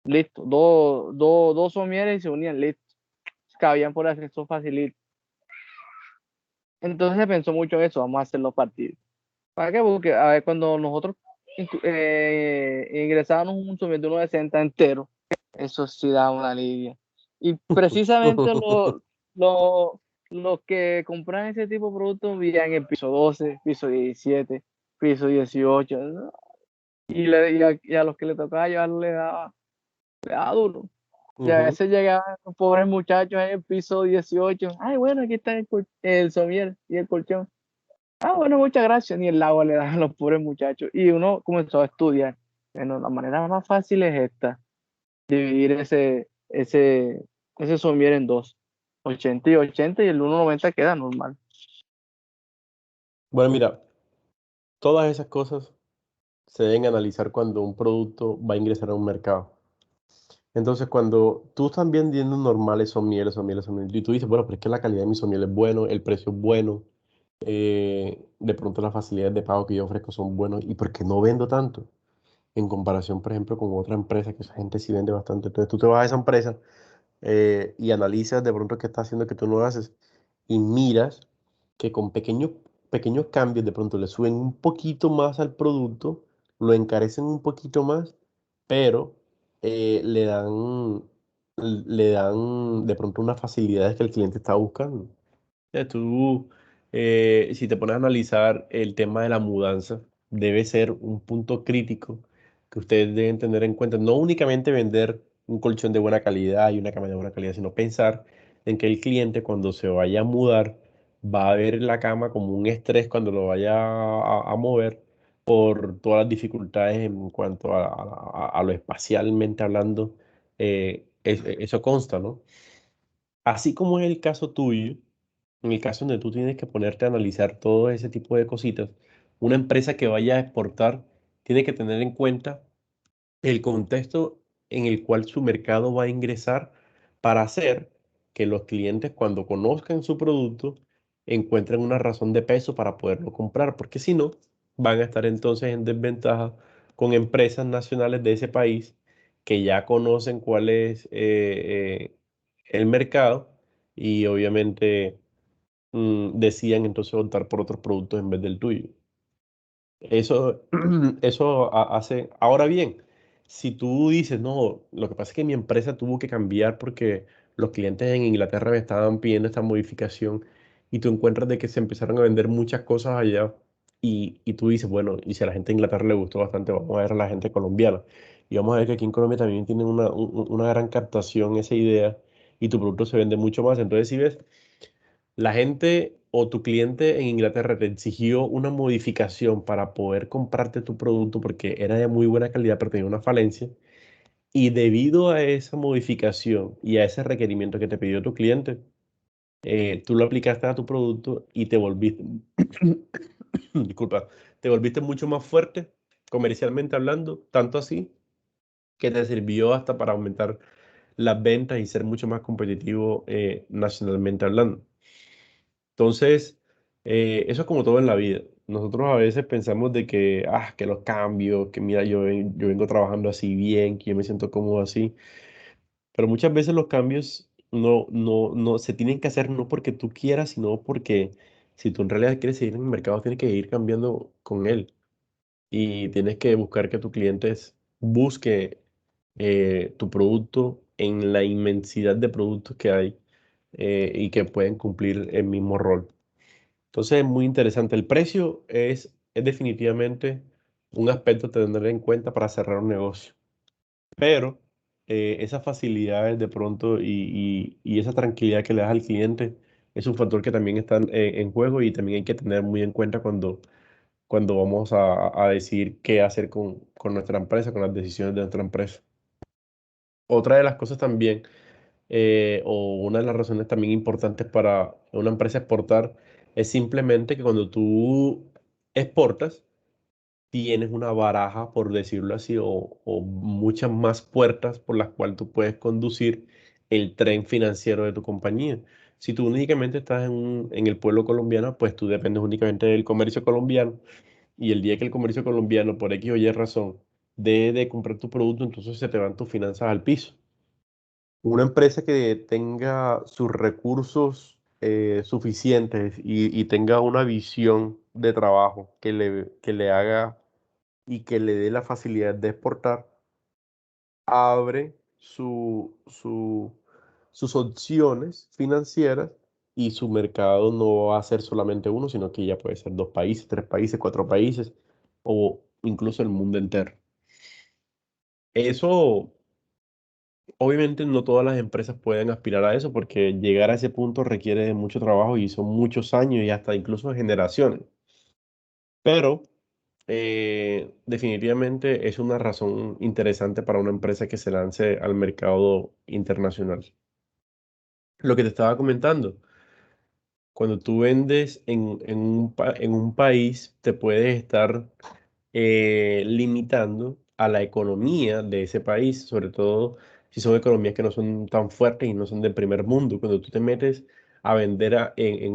Listo, dos somieres y se unían, listo. Cabían por acceso facilito. Entonces se pensó mucho en eso, vamos a hacer los partidos. ¿Para qué? Porque a ver, cuando nosotros ingresábamos un somier de 1.60 entero, eso sí daba una lidia. Y precisamente los que compran ese tipo de productos vivían en el piso 12, piso 17, piso 18, ¿no? Y a los que le tocaba llevarlo le daba duro. Y a Ujú. veces llegaban los pobres muchachos en el piso 18. Ay, bueno, aquí está el somier y el colchón. Ah, bueno, muchas gracias. Ni el agua le dan a los pobres muchachos. Y uno comenzó a estudiar. Bueno, la manera más fácil es esta: dividir ese somier en dos. 80 y 80, y el 1.90 queda normal. Bueno, mira, todas esas cosas se deben analizar cuando un producto va a ingresar a un mercado. Entonces, cuando tú estás vendiendo normales son mieles, son mieles, son mieles, y tú dices, bueno, pero es que la calidad de mi miel es bueno, el precio es bueno, de pronto las facilidades de pago que yo ofrezco son buenos, ¿y por qué no vendo tanto? En comparación, por ejemplo, con otra empresa, que esa gente sí vende bastante. Entonces, tú te vas a esa empresa y analizas de pronto qué está haciendo que tú no haces y miras que con pequeños cambios de pronto le suben un poquito más al producto, lo encarecen un poquito más, pero le dan de pronto unas facilidades que el cliente está buscando. Tú, si te pones a analizar el tema de la mudanza, debe ser un punto crítico que ustedes deben tener en cuenta. No únicamente vender un colchón de buena calidad y una cama de buena calidad, sino pensar en que el cliente cuando se vaya a mudar va a ver la cama como un estrés cuando lo vaya a mover por todas las dificultades en cuanto a lo espacialmente hablando. Eso consta, ¿no? Así como en el caso tuyo, en el caso donde tú tienes que ponerte a analizar todo ese tipo de cositas, una empresa que vaya a exportar tiene que tener en cuenta el contexto en el cual su mercado va a ingresar para hacer que los clientes cuando conozcan su producto encuentren una razón de peso para poderlo comprar, porque si no, van a estar entonces en desventaja con empresas nacionales de ese país que ya conocen cuál es el mercado y obviamente decían entonces optar por otros productos en vez del tuyo. Eso, eso hace. Ahora bien, si tú dices, no, lo que pasa es que mi empresa tuvo que cambiar porque los clientes en Inglaterra me estaban pidiendo esta modificación y tú encuentras de que se empezaron a vender muchas cosas allá y tú dices, bueno, y si a la gente de Inglaterra le gustó bastante, vamos a ver a la gente colombiana. Y vamos a ver que aquí en Colombia también tienen una gran captación esa idea y tu producto se vende mucho más. Entonces, si ves, la gente o tu cliente en Inglaterra te exigió una modificación para poder comprarte tu producto porque era de muy buena calidad, pero tenía una falencia. Y debido a esa modificación y a ese requerimiento que te pidió tu cliente, tú lo aplicaste a tu producto y te volviste, disculpa, te volviste mucho más fuerte comercialmente hablando, tanto así que te sirvió hasta para aumentar las ventas y ser mucho más competitivo nacionalmente hablando. Entonces, eso es como todo en la vida. Nosotros a veces pensamos de que, que los cambios, que mira, yo vengo trabajando así bien, que yo me siento cómodo así, pero muchas veces los cambios no se tienen que hacer no porque tú quieras, sino porque si tú en realidad quieres seguir en el mercado, tienes que ir cambiando con él. y tienes que buscar que tu cliente busque tu producto en la inmensidad de productos que hay y que pueden cumplir el mismo rol. Entonces es muy interesante. El precio es definitivamente un aspecto a tener en cuenta para cerrar un negocio, pero esas facilidades de pronto y esa tranquilidad que le das al cliente es un factor que también está en juego y también hay que tener muy en cuenta cuando vamos a decidir qué hacer con nuestra empresa, con las decisiones de nuestra empresa. Otra de las cosas también, o una de las razones también importantes para una empresa exportar, es simplemente que cuando tú exportas, tienes una baraja, por decirlo así, o muchas más puertas por las cuales tú puedes conducir el tren financiero de tu compañía. Si tú únicamente estás en el pueblo colombiano, pues tú dependes únicamente del comercio colombiano y el día que el comercio colombiano, por X o Y razón, deje de comprar tu producto, entonces se te van tus finanzas al piso. Una empresa que tenga sus recursos suficientes y tenga una visión de trabajo que le haga y que le dé la facilidad de exportar, abre sus opciones financieras y su mercado no va a ser solamente uno, sino que ya puede ser dos países, tres países, cuatro países o incluso el mundo entero. Eso, obviamente, no todas las empresas pueden aspirar a eso porque llegar a ese punto requiere de mucho trabajo y son muchos años y hasta incluso generaciones. Pero definitivamente es una razón interesante para una empresa que se lance al mercado internacional. Lo que te estaba comentando, cuando tú vendes en un país, te puedes estar limitando a la economía de ese país, sobre todo si son economías que no son tan fuertes y no son del primer mundo. Cuando tú te metes a vender en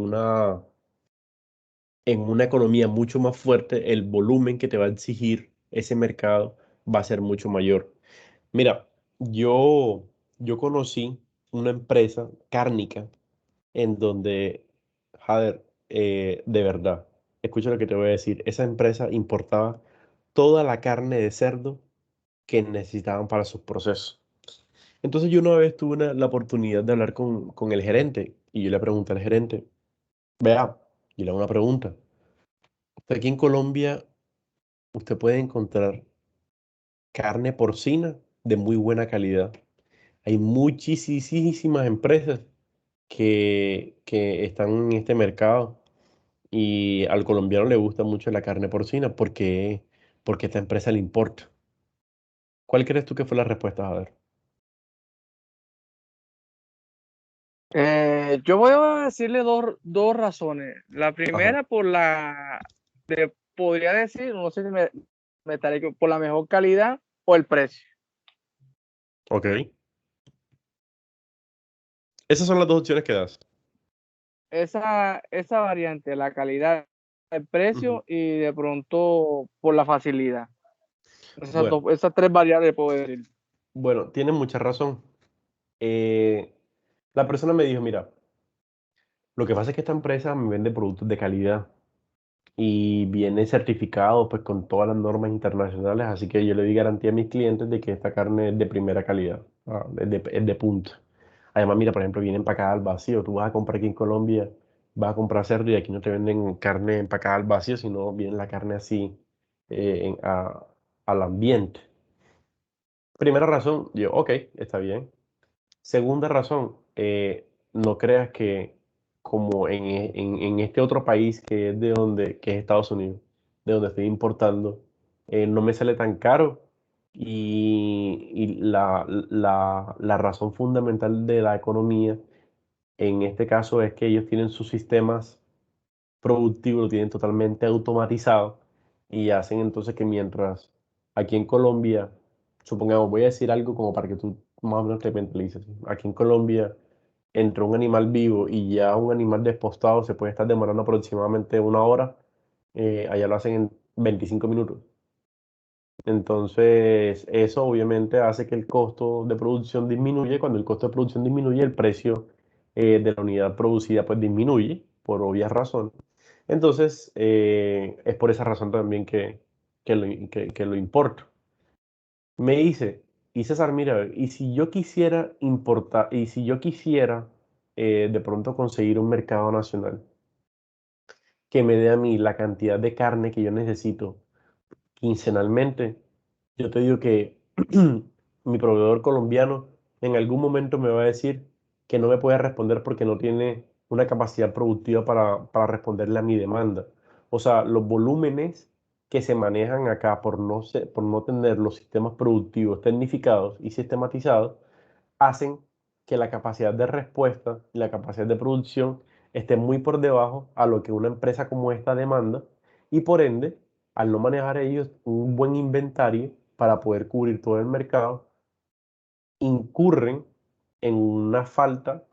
una economía mucho más fuerte, el volumen que te va a exigir ese mercado va a ser mucho mayor. Mira, yo conocí una empresa cárnica en donde, Jader, de verdad, escucha lo que te voy a decir, esa empresa importaba toda la carne de cerdo que necesitaban para sus procesos. Entonces yo una vez tuve la oportunidad de hablar con el gerente y yo le pregunté al gerente, vea, y le hago una pregunta. Usted aquí en Colombia, usted puede encontrar carne porcina de muy buena calidad. Hay muchísimas empresas que están en este mercado y al colombiano le gusta mucho la carne porcina porque esta empresa le importa. ¿Cuál crees tú que fue la respuesta? A ver. Yo voy a decirle dos razones. La Ajá, primera podría decir, no sé si me estaré por la mejor calidad o el precio. ok. Esas son las dos opciones que das. Esa variante, la calidad, el Ujú. precio y de pronto por la facilidad. Bueno, Esas tres variables puedo decir. bueno, tienes mucha razón. Eh, la persona me dijo, mira, lo que pasa es que esta empresa me vende productos de calidad y viene certificado pues con todas las normas internacionales, así que yo le di garantía a mis clientes de que esta carne es de primera calidad, es de punta. Además, mira, por ejemplo, viene empacada al vacío. Tú vas a comprar aquí en Colombia, vas a comprar cerdo y aquí no te venden carne empacada al vacío, sino viene la carne así al ambiente. Primera razón, yo, ok, está bien. Segunda razón, no creas que como en este otro país que es que es Estados Unidos, de donde estoy importando, no me sale tan caro y la razón fundamental de la economía en este caso es que ellos tienen sus sistemas productivos, lo tienen totalmente automatizado y hacen entonces que mientras aquí en Colombia, supongamos, voy a decir algo como para que tú más o menos te mentalices. Aquí en Colombia, entre un animal vivo y ya un animal despostado se puede estar demorando aproximadamente una hora, allá lo hacen en 25 minutos. Entonces, eso obviamente hace que el costo de producción disminuya. Cuando el costo de producción disminuye, el precio de la unidad producida pues disminuye, por obvias razones. Entonces, es por esa razón también que que lo importo. Me dice, y César, mira, y si yo quisiera importar, y si yo quisiera de pronto conseguir un mercado nacional que me dé a mí la cantidad de carne que yo necesito quincenalmente, yo te digo que mi proveedor colombiano en algún momento me va a decir que no me puede responder porque no tiene una capacidad productiva para responderle a mi demanda. O sea, los volúmenes que se manejan acá por no tener los sistemas productivos tecnificados y sistematizados, hacen que la capacidad de respuesta y la capacidad de producción esté muy por debajo a lo que una empresa como esta demanda y por ende, al no manejar ellos un buen inventario para poder cubrir todo el mercado, incurren en una falta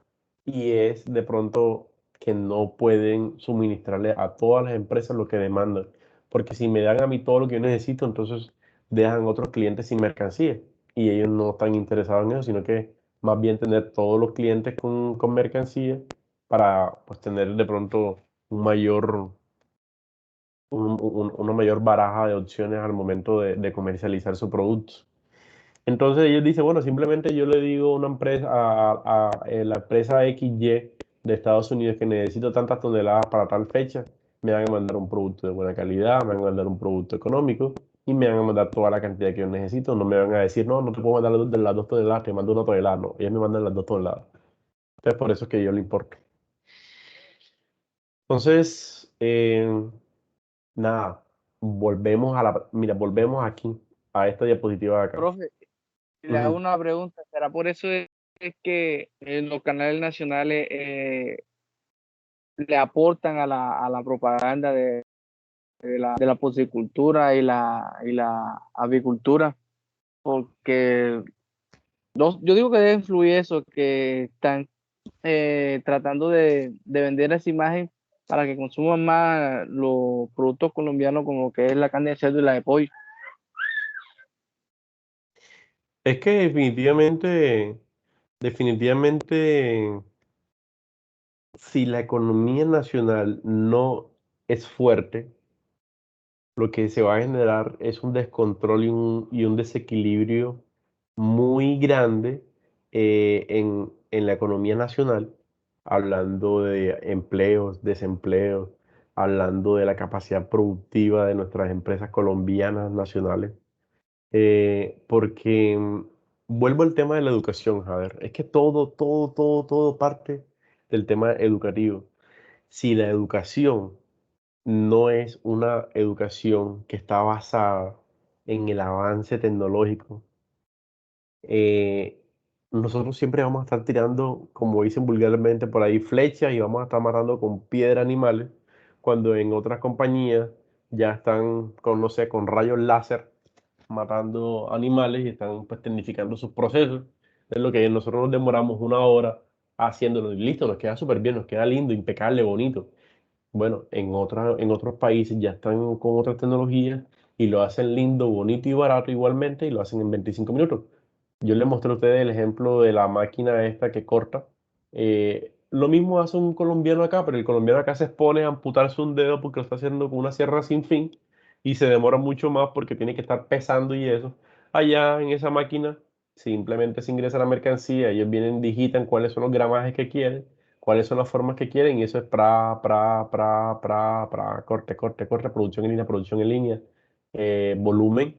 y es de pronto que no pueden suministrarle a todas las empresas lo que demandan. Porque si me dan a mí todo lo que yo necesito, entonces dejan otros clientes sin mercancía y ellos no están interesados en eso, sino que más bien tener todos los clientes con mercancía para pues, tener de pronto un mayor, una mayor baraja de opciones al momento de comercializar su producto. Entonces ellos dicen, bueno, simplemente yo le digo a una empresa, la empresa XY de Estados Unidos que necesito tantas toneladas para tal fecha, me van a mandar un producto de buena calidad, me van a mandar un producto económico y me van a mandar toda la cantidad que yo necesito. No me van a decir, no, no te puedo mandar las 2 toneladas, te mando 1 tonelada. No, ellos me mandan las 2 toneladas. Entonces por eso es que yo le importo. Entonces, nada, mira, volvemos aquí, a esta diapositiva de acá. Profe, le hago Ujú. una pregunta. ¿Será por eso es que en los canales nacionales le aportan a la propaganda de la porcicultura y la avicultura? Porque yo digo que debe influir eso, que están tratando de vender esa imagen para que consuman más los productos colombianos como que es la carne de cerdo y la de pollo. Es que definitivamente, si la economía nacional no es fuerte, lo que se va a generar es un descontrol y un desequilibrio muy grande en la economía nacional, hablando de empleos, desempleos, hablando de la capacidad productiva de nuestras empresas colombianas nacionales. Porque vuelvo al tema de la educación, a ver, es que todo parte del tema educativo. Si la educación no es una educación que está basada en el avance tecnológico, eh, nosotros siempre vamos a estar tirando, como dicen vulgarmente por ahí, flechas y vamos a estar matando con piedra animales, cuando en otras compañías ya están con, no sé, con rayos láser matando animales y están pues tecnificando sus procesos. Es lo que nosotros nos demoramos 1 hora haciéndolo y listo, nos queda súper bien, nos queda lindo, impecable, bonito. Bueno, en otros países ya están con otras tecnologías y lo hacen lindo, bonito y barato igualmente y lo hacen en 25 minutos. Yo les mostré a ustedes el ejemplo de la máquina esta que corta. Lo mismo hace un colombiano acá, pero el colombiano acá se expone a amputarse un dedo porque lo está haciendo con una sierra sin fin y se demora mucho más porque tiene que estar pesando y eso. Allá en esa máquina simplemente se ingresa la mercancía, ellos vienen, digitan cuáles son los gramajes que quieren, cuáles son las formas que quieren y eso es corte, corte, corte, producción en línea, volumen.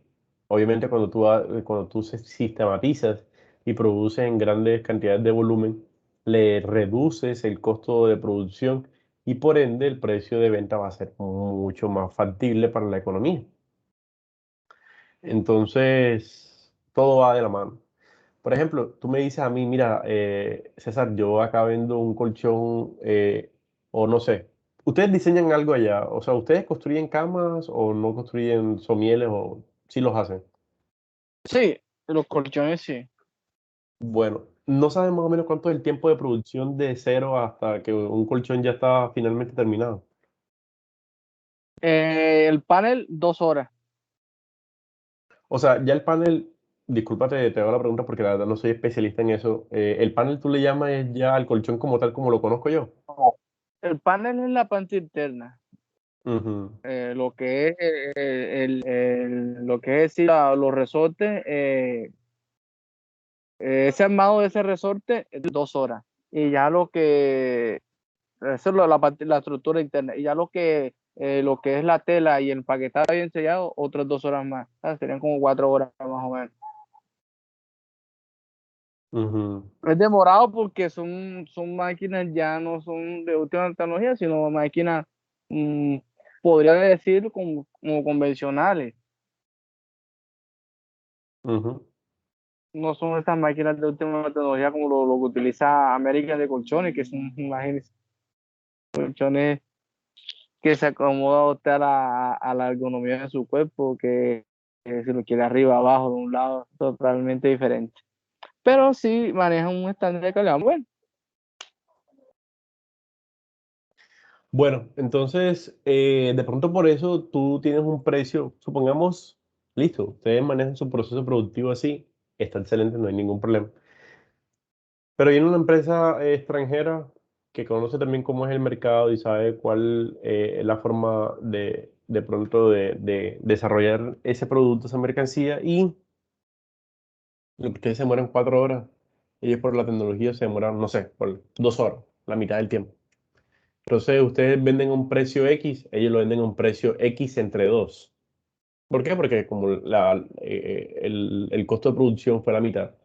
Obviamente cuando tú sistematizas y produces en grandes cantidades de volumen, le reduces el costo de producción y por ende el precio de venta va a ser mucho más factible para la economía. Entonces, todo va de la mano. Por ejemplo, tú me dices a mí, mira, César, yo acá vendo un colchón, o no sé, ¿ustedes diseñan algo allá? O sea, ¿ustedes construyen camas o no construyen somieles o sí los hacen? Sí, los colchones sí. Bueno, no sabes más o menos cuánto es el tiempo de producción de cero hasta que un colchón ya está finalmente terminado. El panel, 2 horas. O sea, ya el panel, discúlpate, te hago la pregunta porque la verdad no soy especialista en eso. El panel tú le llamas es ya al colchón como tal como lo conozco yo. No. El panel es la parte interna. Ujú, Lo que es lo que es sí, los resortes, ese armado de ese resorte es de 2 horas. Y ya lo que, eso es la estructura interna. Y ya lo que es la tela y el empaquetado bien sellado, otras 2 horas más. Serían como 4 horas más o menos. ujú, Es demorado porque son máquinas ya no son de última tecnología, sino máquinas, mm, podría decir, como convencionales. ujú. No son estas máquinas de última tecnología como lo que utiliza América de colchones, que son imágenes colchones que se acomoda a usted a la ergonomía de su cuerpo, que si lo quiere arriba, abajo, de un lado, totalmente diferente. Pero sí manejan un estándar de calidad bueno. Bueno, entonces, de pronto por eso tú tienes un precio, supongamos, listo, ustedes manejan su proceso productivo así, está excelente, no hay ningún problema. Pero viene una empresa extranjera que conoce también cómo es el mercado y sabe cuál es la forma de pronto de desarrollar ese producto, esa mercancía, y lo que ustedes se demoran 4 horas, ellos por la tecnología se demoran, no sé, por 2 horas, la mitad del tiempo. Entonces ustedes venden a un precio X, ellos lo venden a un precio X entre dos. ¿Por qué? Porque como el costo de producción fue la mitad,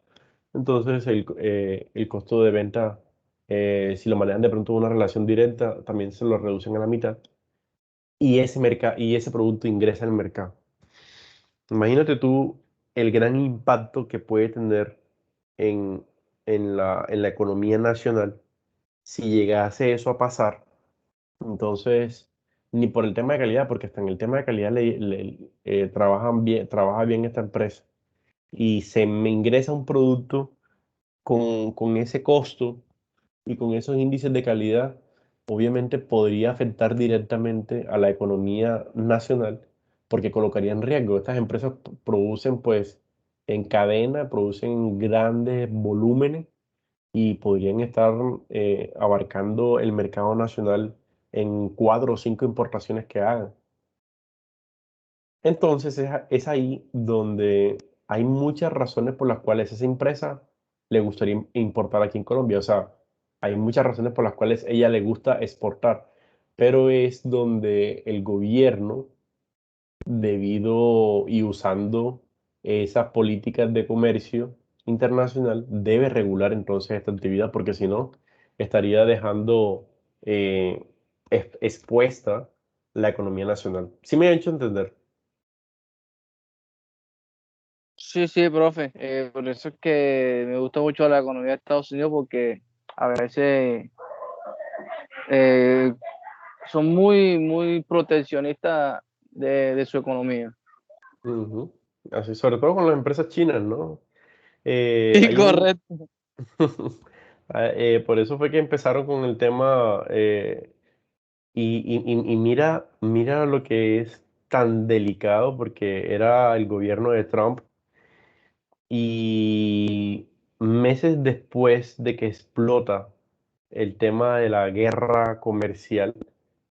entonces el costo de venta, si lo manejan de pronto una relación directa, también se lo reducen a la mitad y ese producto ingresa al mercado. Imagínate tú el gran impacto que puede tener en, en la economía nacional si llegase eso a pasar. Entonces, ni por el tema de calidad, porque hasta en el tema de calidad trabaja bien esta empresa y se me ingresa un producto con ese costo y con esos índices de calidad, obviamente podría afectar directamente a la economía nacional porque colocaría en riesgo. Estas empresas producen pues en cadena, producen grandes volúmenes y podrían estar abarcando el mercado nacional en 4 o 5 importaciones que hagan. Entonces es ahí donde hay muchas razones por las cuales esa empresa le gustaría importar aquí en Colombia. O sea, hay muchas razones por las cuales ella le gusta exportar, pero es donde el gobierno, debido y usando esas políticas de comercio internacional, debe regular entonces esta actividad, porque si no, estaría dejando eh, expuesta la economía nacional. ¿Sí me ha hecho entender? Sí, sí, profe. Por eso es que me gusta mucho la economía de Estados Unidos porque a veces eh, son muy proteccionistas de su economía. Ujú. Así, sobre todo con las empresas chinas, ¿no? Sí, Hay un... correcto. Por eso fue que empezaron con el tema y mira lo que es tan delicado porque era el gobierno de Trump y meses después de que explota el tema de la guerra comercial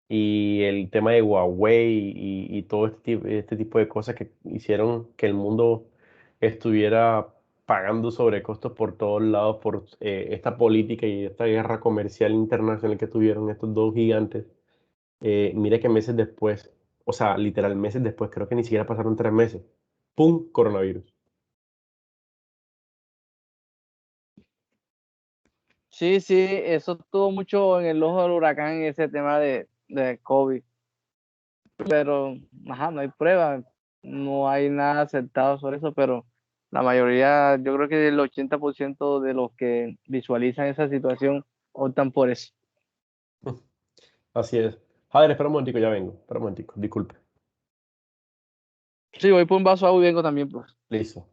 y el tema de Huawei y todo este tipo de cosas que hicieron que el mundo estuviera pagando sobrecostos por todos lados por esta política y esta guerra comercial internacional que tuvieron estos dos gigantes. Mira que meses después, o sea, literal meses después, creo que ni siquiera pasaron 3 meses, ¡pum! Coronavirus. Sí, sí, eso estuvo mucho en el ojo del huracán, ese tema de COVID. Pero, ajá, no hay pruebas, no hay nada acertado sobre eso, pero la mayoría, yo creo que el 80% de los que visualizan esa situación optan por eso. Así es. Javier, espera un momentico, ya vengo. Espera un momentico, disculpe. Sí, voy por un vaso de agua y vengo también, pues. Listo.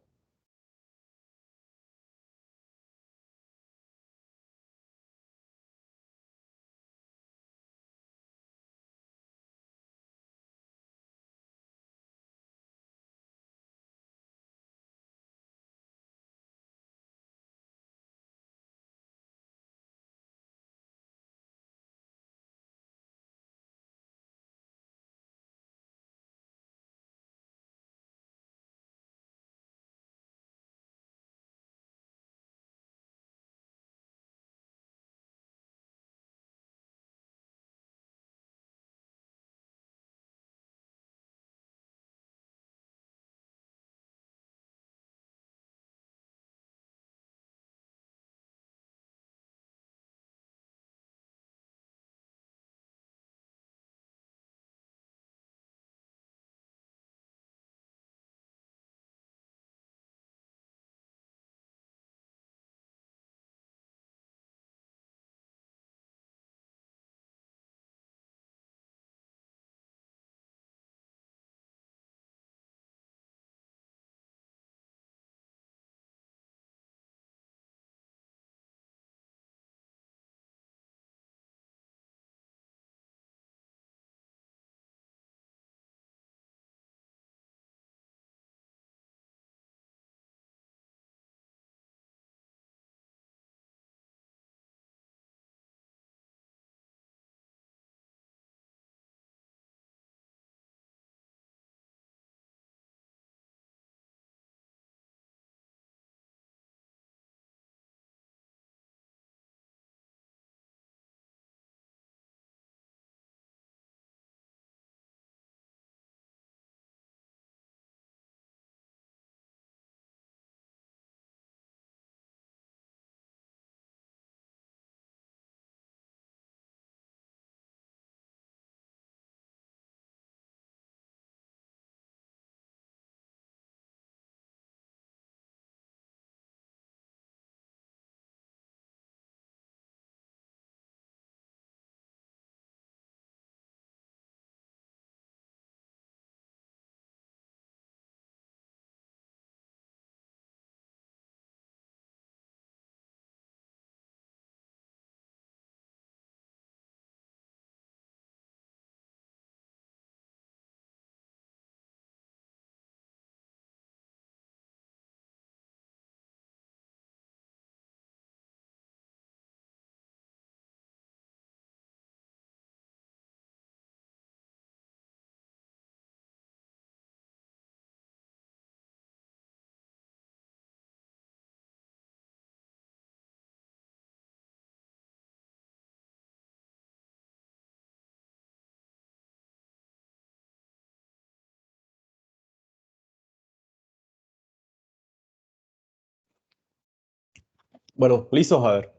Bueno, listo, a ver.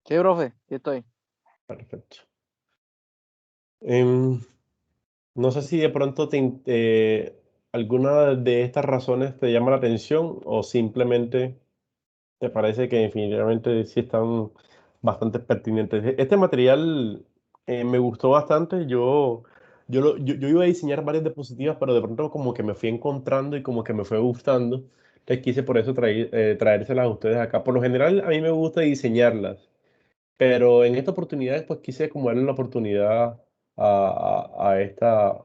Sí, profe, aquí estoy. Perfecto. Em, no sé si de pronto alguna de estas razones te llama la atención o simplemente te parece que definitivamente sí están bastante pertinentes. Este material me gustó bastante. Yo iba a diseñar varias diapositivas, pero de pronto como que me fui encontrando y como que me fue gustando. Entonces quise por eso traérselas a ustedes acá. Por lo general a mí me gusta diseñarlas. Pero en esta oportunidad, pues quise como darle la oportunidad a esta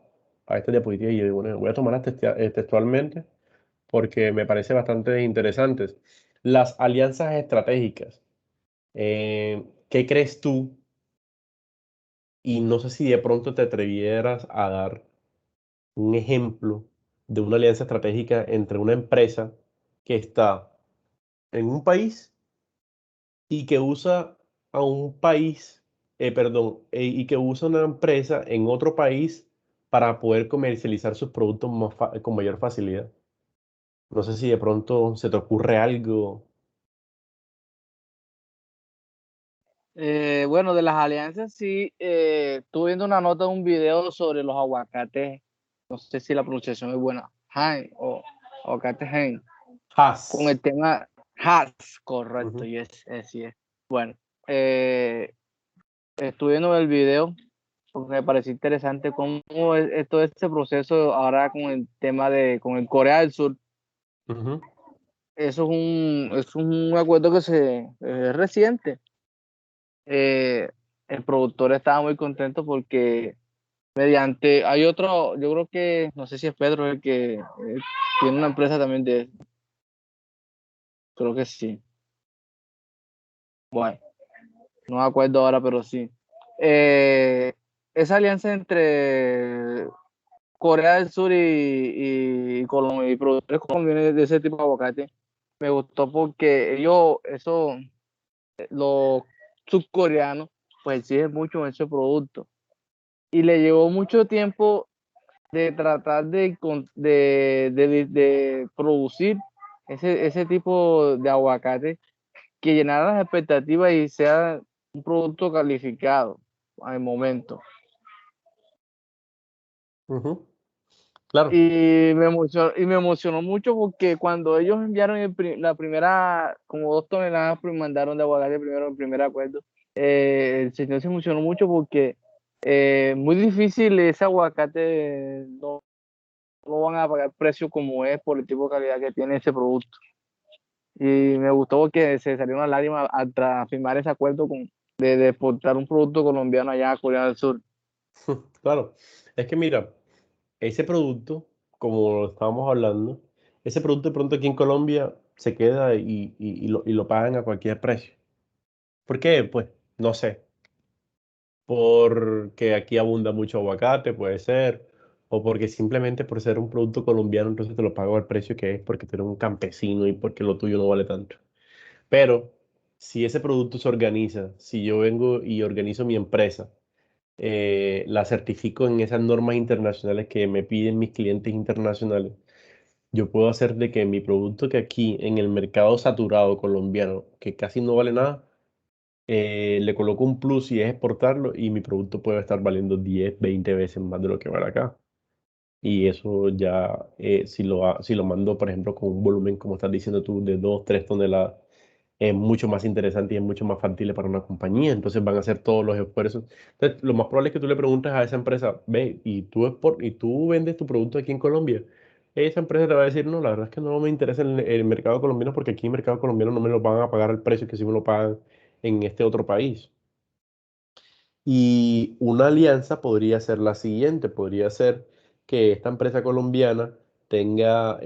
diapositiva y bueno, voy a tomarlas textualmente porque me parece bastante interesantes. Las alianzas estratégicas. ¿Qué crees tú? Y no sé si de pronto te atrevieras a dar un ejemplo de una alianza estratégica entre una empresa que está en un país y que usa a un país, perdón, y que usa una empresa en otro país para poder comercializar sus productos con mayor facilidad. No sé si de pronto se te ocurre algo. Bueno, de las alianzas, sí, estuve viendo una nota de un video sobre los aguacates, no sé si la pronunciación es buena, Hain o aguacate Hain, con Has. el tema Hass, correcto, Ujú, y sí es. Bueno, eh, estuve viendo el video porque me pareció interesante cómo es todo este proceso ahora con el tema con el Corea del Sur. ujú, Es un acuerdo que es reciente. Eh, el productor estaba muy contento porque hay otro, yo creo que, no sé si es Pedro el que tiene una empresa también creo que sí. Bueno, no me acuerdo ahora, pero sí. Eh, esa alianza entre Corea del Sur y Colombia, y productores colombianos de ese tipo de aguacate, me gustó porque los subcoreanos, pues exigen mucho ese producto. Y le llevó mucho tiempo de tratar de producir ese tipo de aguacate que llenara las expectativas y sea un producto calificado al momento. ujú. Claro. Y me emocionó mucho porque cuando ellos enviaron la primera, como 2 toneladas, mandaron de aguacate primero, el primer acuerdo, el señor se emocionó mucho porque muy difícil ese aguacate no van a pagar precio como es por el tipo de calidad que tiene ese producto. Y me gustó porque se salió una lágrima tras firmar ese acuerdo de exportar un producto colombiano allá a Corea del Sur. Claro. Es que mira, ese producto, como lo estábamos hablando, ese producto de pronto aquí en Colombia se queda y lo pagan a cualquier precio. ¿Por qué? Pues no sé, porque aquí abunda mucho aguacate, puede ser, o porque simplemente por ser un producto colombiano, entonces te lo pago al precio que es porque tú eres un campesino y porque lo tuyo no vale tanto. Pero si ese producto se organiza, si yo vengo y organizo mi empresa, la certifico en esas normas internacionales que me piden mis clientes internacionales, yo puedo hacer de que mi producto que aquí en el mercado saturado colombiano, que casi no vale nada, le coloco un plus y es exportarlo y mi producto puede estar valiendo 10 20 veces más de lo que vale acá. Y eso ya, si lo mando, por ejemplo, con un volumen, como estás diciendo tú, de 2 3 toneladas, es mucho más interesante y es mucho más factible para una compañía. Entonces van a hacer todos los esfuerzos. Entonces, lo más probable es que tú le preguntes a esa empresa, ve, y tú vendes tu producto aquí en Colombia. Esa empresa te va a decir, no, la verdad es que no me interesa el mercado colombiano porque aquí en el mercado colombiano no me lo van a pagar el precio que sí me lo pagan en este otro país. Y una alianza podría ser la siguiente, podría ser que esta empresa colombiana tenga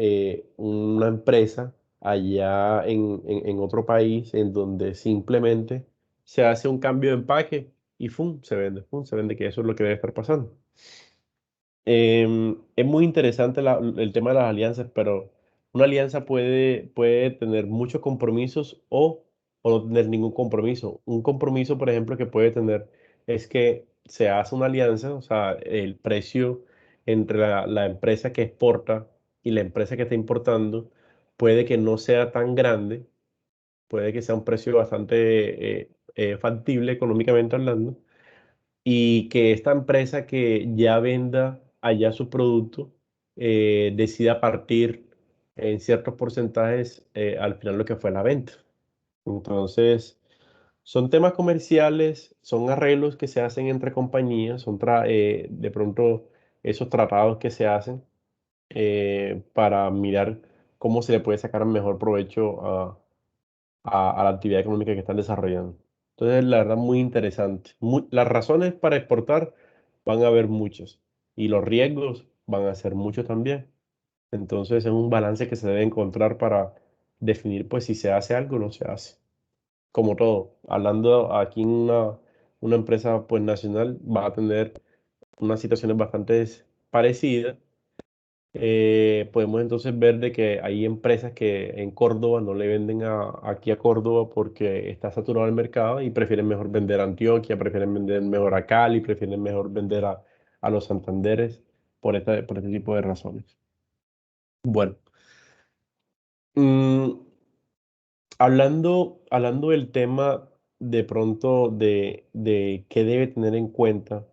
una empresa allá en otro país en donde simplemente se hace un cambio de empaque y ¡fum! ¡Fum! Se vende, que eso es lo que debe estar pasando. Es muy interesante el tema de las alianzas, pero una alianza puede tener muchos compromisos o no tener ningún compromiso. Un compromiso, por ejemplo, que puede tener es que se hace una alianza, o sea, el precio entre la empresa que exporta y la empresa que está importando puede que no sea tan grande, puede que sea un precio bastante factible económicamente hablando, y que esta empresa que ya venda allá su producto decida partir en ciertos porcentajes al final lo que fue la venta. Entonces, son temas comerciales, son arreglos que se hacen entre compañías, de pronto esos tratados que se hacen para mirar cómo se le puede sacar mejor provecho a la actividad económica que están desarrollando. Entonces, la verdad, muy interesante. Las razones para exportar van a haber muchas y los riesgos van a ser muchos también. Entonces, es un balance que se debe encontrar para definir pues si se hace algo o no se hace. Como todo, hablando aquí en una empresa pues nacional, va a tener unas situaciones bastante parecidas. Podemos entonces ver de que hay empresas que en Córdoba no le venden aquí a Córdoba porque está saturado el mercado y prefieren mejor vender a Antioquia, prefieren vender mejor a Cali, prefieren mejor vender a los Santanderes por este tipo de razones. Bueno, mm, hablando del tema de pronto de qué debe tener en cuenta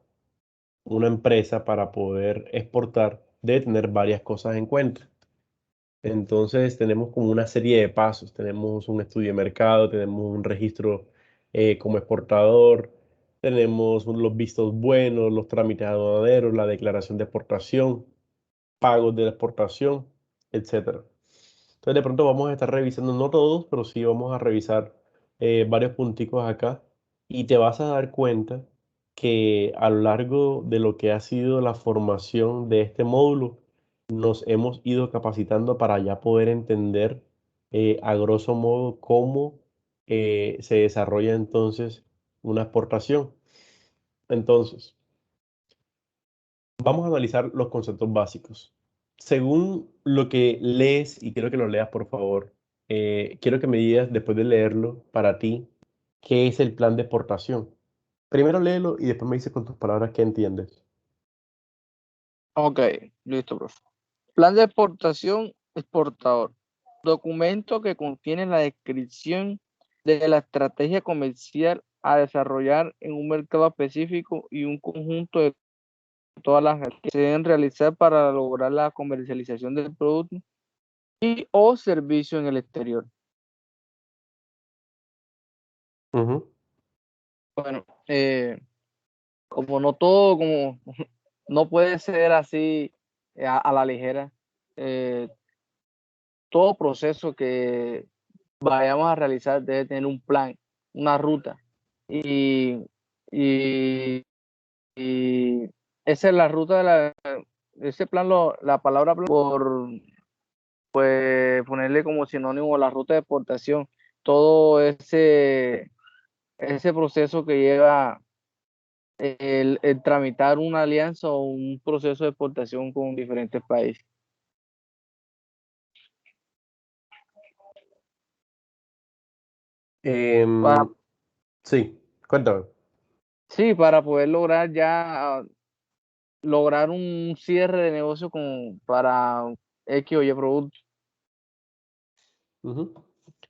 una empresa para poder exportar, debe tener varias cosas en cuenta. Entonces tenemos como una serie de pasos. Tenemos un estudio de mercado, tenemos un registro como exportador, tenemos los vistos buenos, los trámites aduaneros, la declaración de exportación, pagos de la exportación, etcétera. Entonces de pronto vamos a estar revisando, no todos, pero sí vamos a revisar varios punticos acá y te vas a dar cuenta que a lo largo de lo que ha sido la formación de este módulo, nos hemos ido capacitando para ya poder entender a grosso modo cómo se desarrolla entonces una exportación. Entonces, vamos a analizar los conceptos básicos. Según lo que lees, y quiero que lo leas por favor, quiero que me digas después de leerlo para ti, ¿qué es el plan de exportación? Primero léelo y después me dices con tus palabras qué entiendes. Ok, listo, profe. Plan de exportación exportador. Documento que contiene la descripción de la estrategia comercial a desarrollar en un mercado específico y un conjunto de todas las acciones que se deben realizar para lograr la comercialización del producto y o servicio en el exterior. Ujú, Bueno, como no todo, como no puede ser así a la ligera, eh, todo proceso que vayamos a realizar debe tener un plan, una ruta. Y, y, y esa es la ruta ese plan, la palabra plan, por pues ponerle como sinónimo la ruta de exportación, todo ese proceso que lleva el tramitar una alianza o un proceso de exportación con diferentes países. Para, Em, sí, cuéntame. sí, para poder lograr ya lograr un cierre de negocio para X o Y producto. Ujú.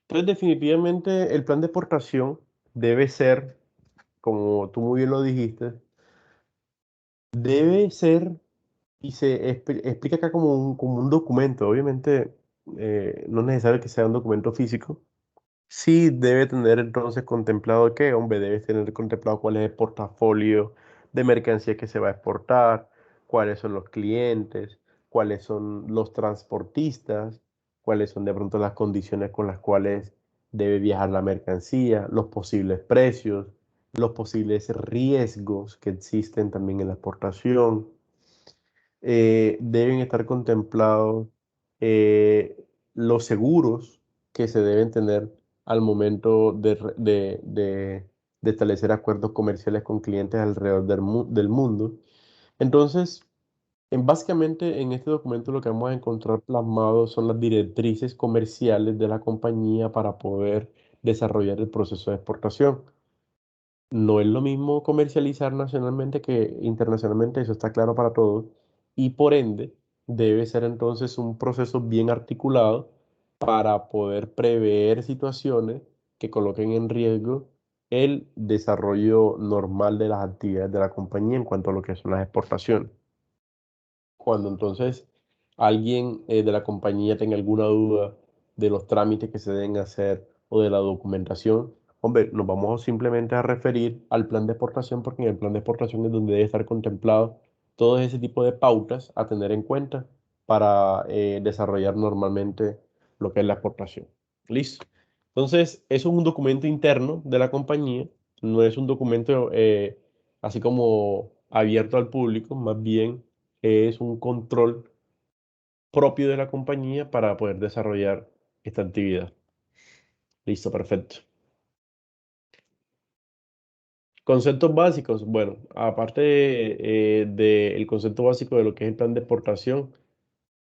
Entonces, definitivamente el plan de exportación debe ser, como tú muy bien lo dijiste, debe ser, y explica acá como un documento. Obviamente, no es necesario que sea un documento físico. Sí, debe tener entonces contemplado qué, hombre, debe tener contemplado cuál es el portafolio de mercancías que se va a exportar, cuáles son los clientes, cuáles son los transportistas, cuáles son de pronto las condiciones con las cuales debe viajar la mercancía, los posibles precios, los posibles riesgos que existen también en la exportación. Deben estar contemplados eh, los seguros que se deben tener al momento de establecer acuerdos comerciales con clientes alrededor del mundo. Entonces, básicamente en este documento lo que vamos a encontrar plasmado son las directrices comerciales de la compañía para poder desarrollar el proceso de exportación. No es lo mismo comercializar nacionalmente que internacionalmente, eso está claro para todos, y por ende debe ser entonces un proceso bien articulado para poder prever situaciones que coloquen en riesgo el desarrollo normal de las actividades de la compañía en cuanto a lo que son las exportaciones. Cuando entonces alguien de la compañía tenga alguna duda de los trámites que se deben hacer o de la documentación, hombre, nos vamos simplemente a referir al plan de exportación porque en el plan de exportación es donde debe estar contemplado todo ese tipo de pautas a tener en cuenta para desarrollar normalmente lo que es la exportación. ¿Listo? Entonces, eso es un documento interno de la compañía, no es un documento así como abierto al público, más bien es un control propio de la compañía para poder desarrollar esta actividad. Listo, perfecto. Conceptos básicos. Bueno, aparte del concepto básico de lo que es el plan de exportación,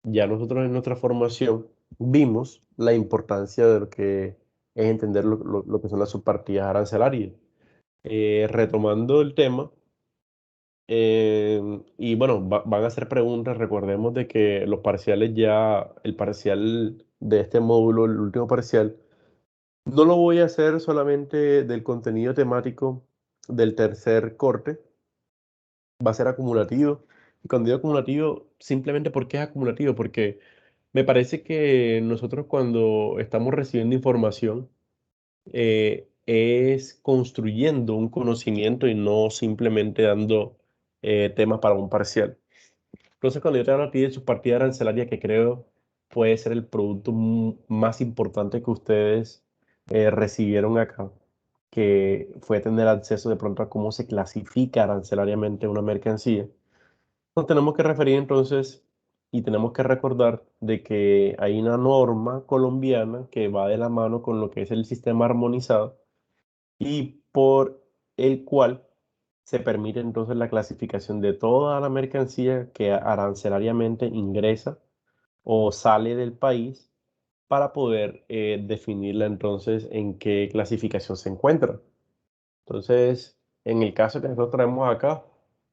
ya nosotros en nuestra formación vimos la importancia de lo que es entender lo que son las subpartidas arancelarias. Retomando el tema, y bueno, van a hacer preguntas. Recordemos de que los parciales ya, el parcial de este módulo, el último parcial, no lo voy a hacer solamente del contenido temático del tercer corte, va a ser acumulativo. Y cuando digo acumulativo, simplemente porque es acumulativo, porque me parece que nosotros cuando estamos recibiendo información, es construyendo un conocimiento y no simplemente dando temas para un parcial. Entonces, cuando yo te hablo a ti de su partida arancelaria, que creo puede ser el producto más importante que ustedes recibieron acá, que fue tener acceso de pronto a cómo se clasifica arancelariamente una mercancía, nos tenemos que referir entonces y tenemos que recordar de que hay una norma colombiana que va de la mano con lo que es el sistema armonizado y por el cual se permite entonces la clasificación de toda la mercancía que arancelariamente ingresa o sale del país para poder definirla entonces en qué clasificación se encuentra. Entonces, en el caso que nosotros traemos acá,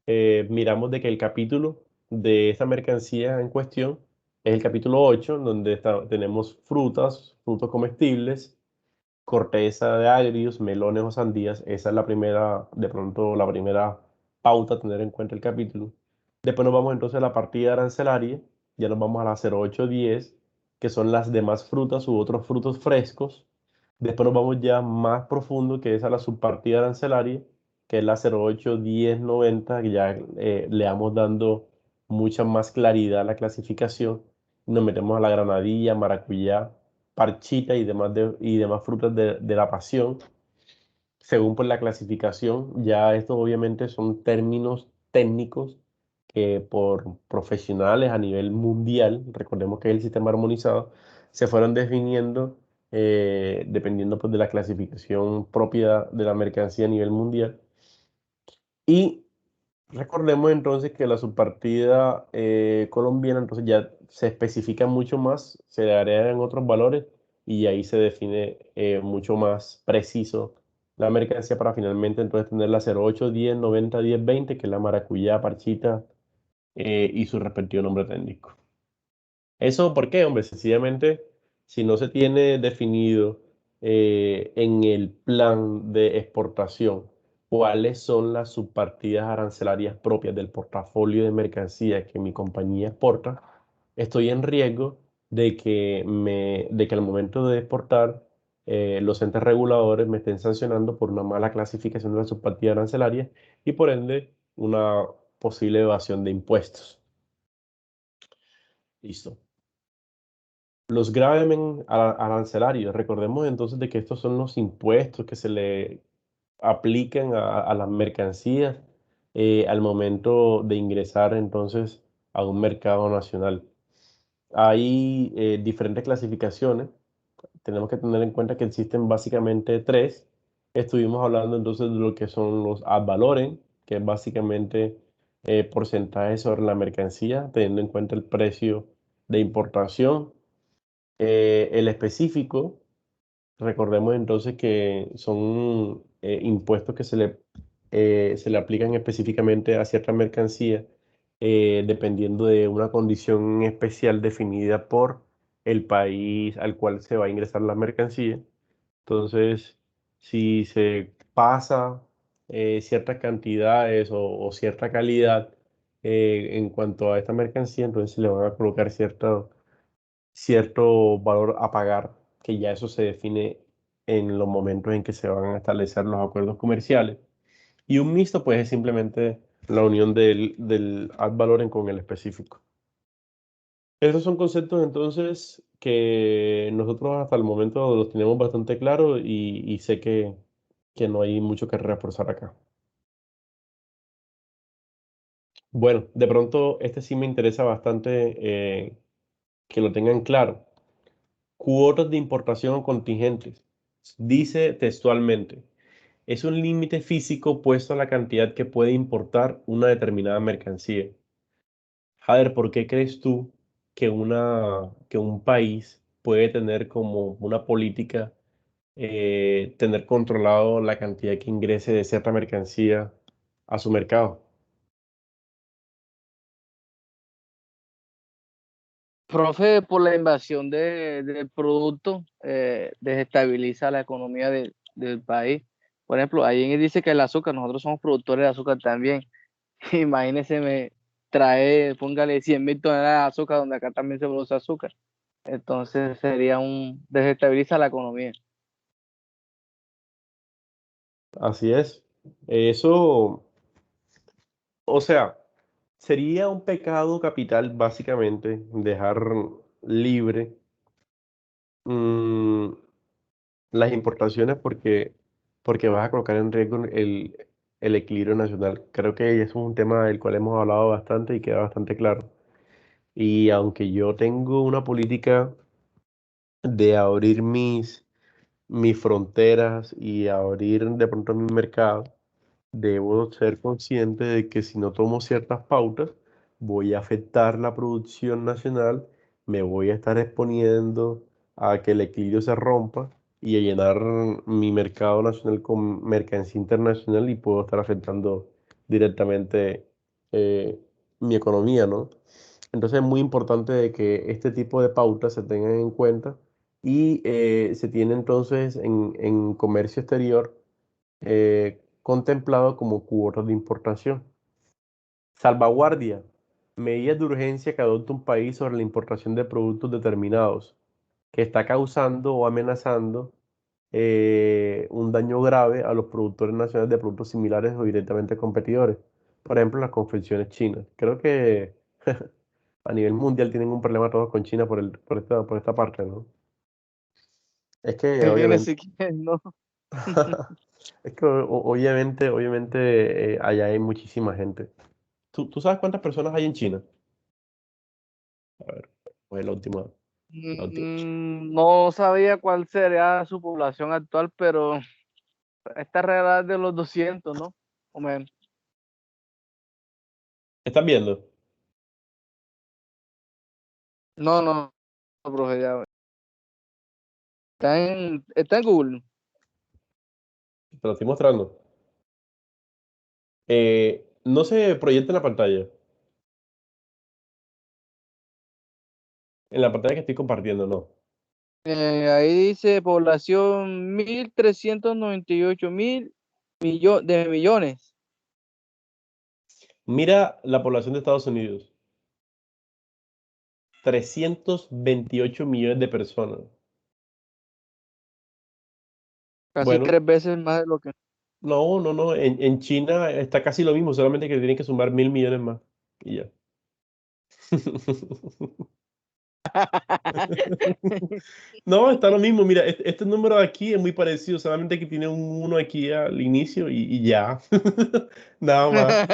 miramos de que el capítulo de esta mercancía en cuestión es el capítulo 8, donde tenemos frutas, frutos comestibles, corteza de agrios, melones o sandías. Esa es la primera, de pronto, la primera pauta a tener en cuenta el capítulo. Después nos vamos entonces a la partida arancelaria, ya nos vamos a la 0810, que son las demás frutas u otros frutos frescos. Después nos vamos ya más profundo, que es a la subpartida arancelaria, que es la 081090, que ya le vamos dando mucha más claridad a la clasificación. Nos metemos a la granadilla, maracuyá, parchita y demás frutas de la pasión, según por la clasificación. Ya estos obviamente son términos técnicos que por profesionales a nivel mundial, recordemos que es el sistema armonizado, se fueron definiendo dependiendo pues, de la clasificación propia de la mercancía a nivel mundial. Y recordemos entonces que la subpartida colombiana entonces ya se especifica mucho más, se le agregan otros valores y ahí se define mucho más preciso la mercancía para finalmente entonces tener la 08, 10, 90, 10, 20, que es la maracuyá, parchita y su respectivo nombre técnico. ¿Eso por qué, hombre? Sencillamente, si no se tiene definido en el plan de exportación cuáles son las subpartidas arancelarias propias del portafolio de mercancías que mi compañía exporta, estoy en riesgo de que al momento de exportar los entes reguladores me estén sancionando por una mala clasificación de las subpartidas arancelarias y por ende una posible evasión de impuestos. Listo. Los gravamen arancelarios, recordemos entonces de que estos son los impuestos que se le aplican a las mercancías al momento de ingresar entonces a un mercado nacional. Hay diferentes clasificaciones, tenemos que tener en cuenta que existen básicamente tres. Estuvimos hablando entonces de lo que son los ad valorem, que es básicamente porcentaje sobre la mercancía, teniendo en cuenta el precio de importación. El específico, recordemos entonces que son impuestos que se le aplican específicamente a cierta mercancía, dependiendo de una condición especial definida por el país al cual se va a ingresar la mercancía. Entonces, si se pasa ciertas cantidades o cierta calidad en cuanto a esta mercancía, entonces le van a colocar cierto valor a pagar, que ya eso se define en los momentos en que se van a establecer los acuerdos comerciales. Y un mixto, pues, es simplemente la unión del ad valorem con el específico. Esos son conceptos entonces que nosotros hasta el momento los tenemos bastante claros y sé que no hay mucho que reforzar acá. Bueno, de pronto este sí me interesa bastante que lo tengan claro. Cuotas de importación o contingentes. Dice textualmente, es un límite físico puesto a la cantidad que puede importar una determinada mercancía. Jader, ¿por qué crees tú que un país puede tener como una política tener controlado la cantidad que ingrese de cierta mercancía a su mercado? Profe, por la invasión del producto, desestabiliza la economía del país. Por ejemplo, ahí dice que el azúcar, nosotros somos productores de azúcar también. Imagínese, póngale 100.000 toneladas de azúcar, donde acá también se produce azúcar. Entonces desestabiliza la economía. Así es. Eso, o sea, sería un pecado capital básicamente dejar libre mm, las importaciones porque vas a colocar en riesgo el equilibrio nacional. Creo que eso es un tema del cual hemos hablado bastante y queda bastante claro. Y aunque yo tengo una política de abrir mis fronteras y abrir de pronto mi mercado, debo ser consciente de que si no tomo ciertas pautas, voy a afectar la producción nacional, me voy a estar exponiendo a que el equilibrio se rompa y a llenar mi mercado nacional con mercancía internacional y puedo estar afectando directamente eh, mi economía, ¿no? Entonces es muy importante de que este tipo de pautas se tengan en cuenta y se tiene entonces en comercio exterior contemplado como cuotas de importación. Salvaguardia. Medidas de urgencia que adopta un país sobre la importación de productos determinados que está causando o amenazando un daño grave a los productores nacionales de productos similares o directamente competidores. Por ejemplo, las confecciones chinas. Creo que a nivel mundial tienen un problema todos con China por esta parte, ¿no? Es que obviamente, Imagínese quién, ¿no? es que obviamente allá hay muchísima gente. ¿Tú sabes cuántas personas hay en China? A ver, pues la última. No sabía cuál sería su población actual, pero está alrededor de los 200, ¿no? O menos. ¿Estás viendo? No, no, no, profe, ya ve. Está en Google. Te lo estoy mostrando. No se proyecta en la pantalla. En la pantalla que estoy compartiendo, no. Ahí dice población 1.398.000 de millones. Mira la población de Estados Unidos. 328 millones de personas. Casi Bueno, 3 veces más de lo que. no, no, no. En China está casi lo mismo, solamente que tienen que sumar 1.000 millones más. Y ya. No, está lo mismo. Mira, este número de aquí es muy parecido, solamente que tiene un uno aquí al inicio y ya. Nada más.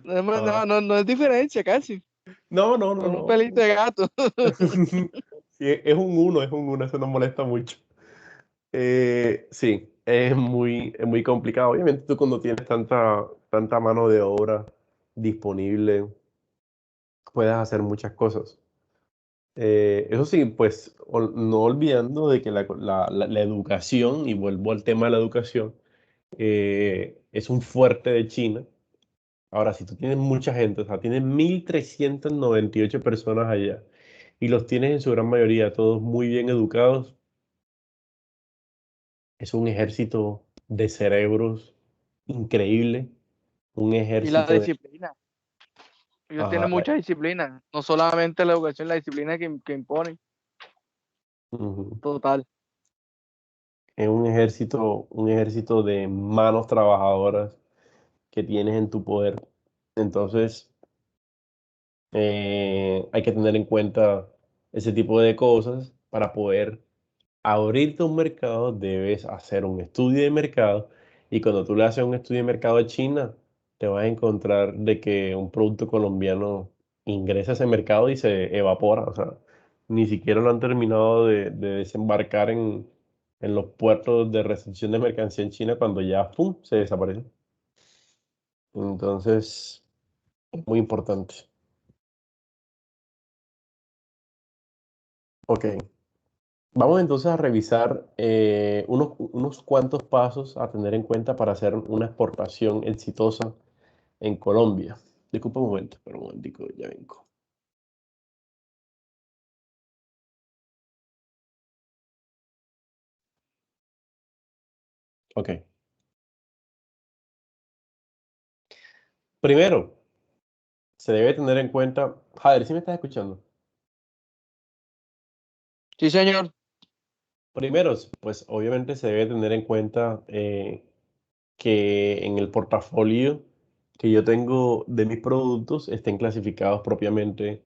No, Ah, no, no es diferencia casi. no, no, no, Con un no. pelito de gato. Sí, es un uno, eso nos molesta mucho. Sí, es muy complicado. Obviamente tú cuando tienes tanta mano de obra disponible, puedes hacer muchas cosas. Eso sí, pues no olvidando de que la educación, y vuelvo al tema de la educación, es un fuerte de China. Ahora, si tú tienes mucha gente, o sea, tienes 1.398 personas allá, y los tienes en su gran mayoría todos muy bien educados. Es un ejército de cerebros increíble, un Y la ejército de... disciplina. Ellos Ajá, tienen mucha disciplina, no solamente la educación, la disciplina que imponen. ujú. Total. Es un ejército de manos trabajadoras que tienes en tu poder. Entonces, hay que tener en cuenta ese tipo de cosas para poder abrirte un mercado. Debes hacer un estudio de mercado y cuando tú le haces un estudio de mercado a China, te vas a encontrar de que un producto colombiano ingresa a ese mercado y se evapora. O sea, ni siquiera lo han terminado de desembarcar en los puertos de recepción de mercancía en China cuando ya, ¡pum!, se desaparece. Entonces, es muy importante. Ok. Vamos entonces a revisar unos cuantos pasos a tener en cuenta para hacer una exportación exitosa en Colombia. Disculpa un momento, pero un momentico, ya vengo. Ok. Primero, se debe tener en cuenta, Jader, ¿sí me estás escuchando? Sí, señor. Primero, pues obviamente se debe tener en cuenta que en el portafolio que yo tengo de mis productos estén clasificados propiamente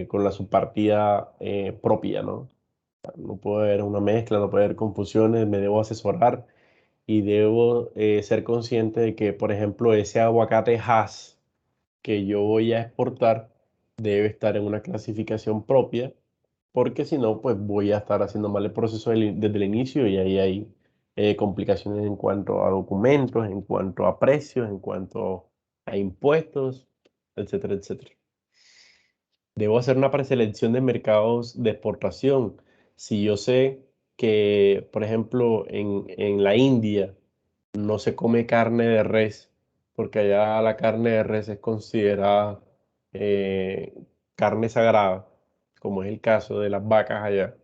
con la subpartida propia, ¿no? No puede haber una mezcla, no puede haber confusiones, me debo asesorar y debo ser consciente de que, por ejemplo, ese aguacate Hass que yo voy a exportar debe estar en una clasificación propia, porque si no, pues voy a estar haciendo mal el proceso desde el inicio y ahí hay complicaciones en cuanto a documentos, en cuanto a precios, en cuanto a impuestos, etcétera, etcétera. Debo hacer una preselección de mercados de exportación. Si yo sé que, por ejemplo, en la India no se come carne de res, porque allá la carne de res es considerada eh, carne sagrada, como es el caso de las vacas allá.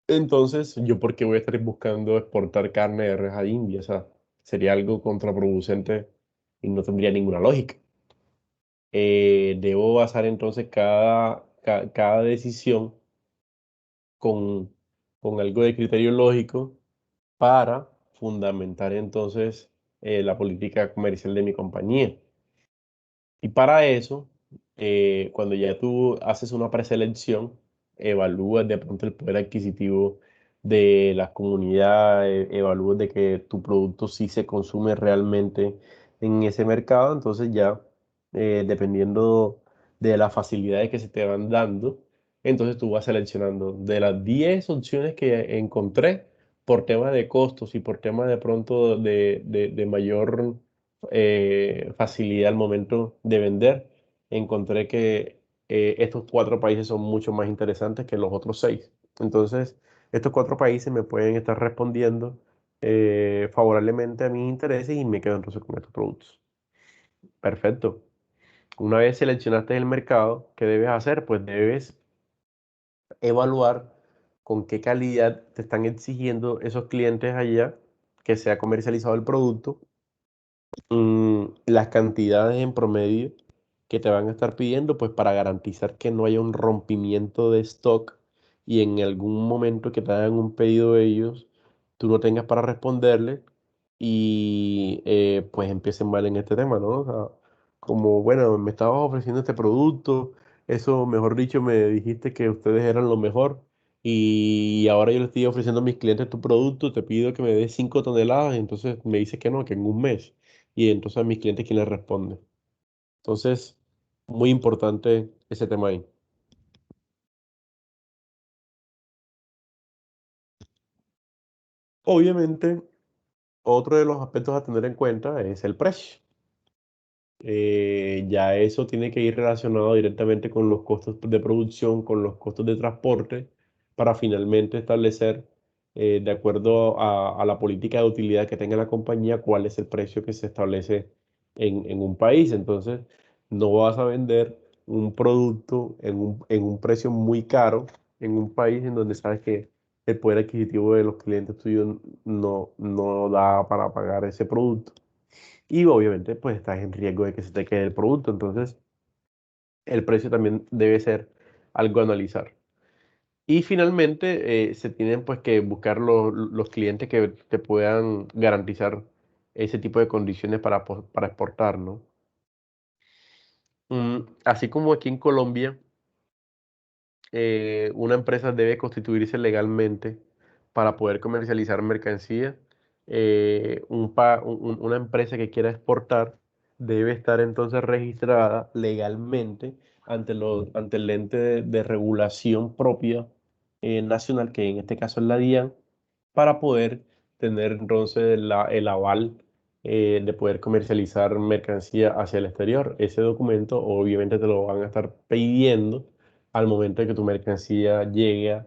Entonces, ¿yo por qué voy a estar buscando exportar carne de res a India? O sea, sería algo contraproducente y no tendría ninguna lógica. Debo basar entonces cada decisión con, con algo de criterio lógico para fundamentar entonces la política comercial de mi compañía. Y para eso, cuando ya tú haces una preselección, evalúas de pronto el poder adquisitivo de las comunidades, evalúas de que tu producto sí se consume realmente en ese mercado, entonces ya, dependiendo de las facilidades que se te van dando, entonces tú vas seleccionando de las 10 opciones que encontré por temas de costos y por temas de pronto de mayor facilidad al momento de vender, encontré que estos 4 países son mucho más interesantes que los otros 6. Entonces, estos 4 países me pueden estar respondiendo favorablemente a mis intereses y me quedo entonces con estos productos. Perfecto. Una vez seleccionaste el mercado, ¿qué debes hacer? Pues debes evaluar con qué calidad te están exigiendo esos clientes allá que sea comercializado el producto, las cantidades en promedio que te van a estar pidiendo, pues para garantizar que no haya un rompimiento de stock y en algún momento que te hagan un pedido de ellos, tú no tengas para responderle y pues empiecen mal en este tema, ¿no? O sea, como, bueno, me estabas ofreciendo este producto, eso, mejor dicho, me dijiste que ustedes eran lo mejor. Y ahora yo le estoy ofreciendo a mis clientes tu producto, te pido que me des 5 toneladas, y entonces me dices que no, que en un mes y entonces a mis clientes quién les responde. Entonces, muy importante ese tema ahí. Obviamente, otro de los aspectos a tener en cuenta es el precio. Ya eso tiene que ir relacionado directamente con los costos de producción, con los costos de transporte, para finalmente establecer, de acuerdo a la política de utilidad que tenga la compañía, cuál es el precio que se establece en un país. Entonces, no vas a vender un producto en un precio muy caro en un país en donde sabes que el poder adquisitivo de los clientes tuyos no da para pagar ese producto. Y obviamente pues estás en riesgo de que se te quede el producto. Entonces el precio también debe ser algo a analizar. Y finalmente se tienen pues que buscar los clientes que te puedan garantizar ese tipo de condiciones para exportar, ¿no? Así como aquí en Colombia, una empresa debe constituirse legalmente para poder comercializar mercancía. Una empresa que quiera exportar debe estar entonces registrada legalmente ante el ente de regulación propia nacional, que en este caso es la DIAN, para poder tener entonces el aval de poder comercializar mercancía hacia el exterior. Ese documento obviamente te lo van a estar pidiendo al momento de que tu mercancía llegue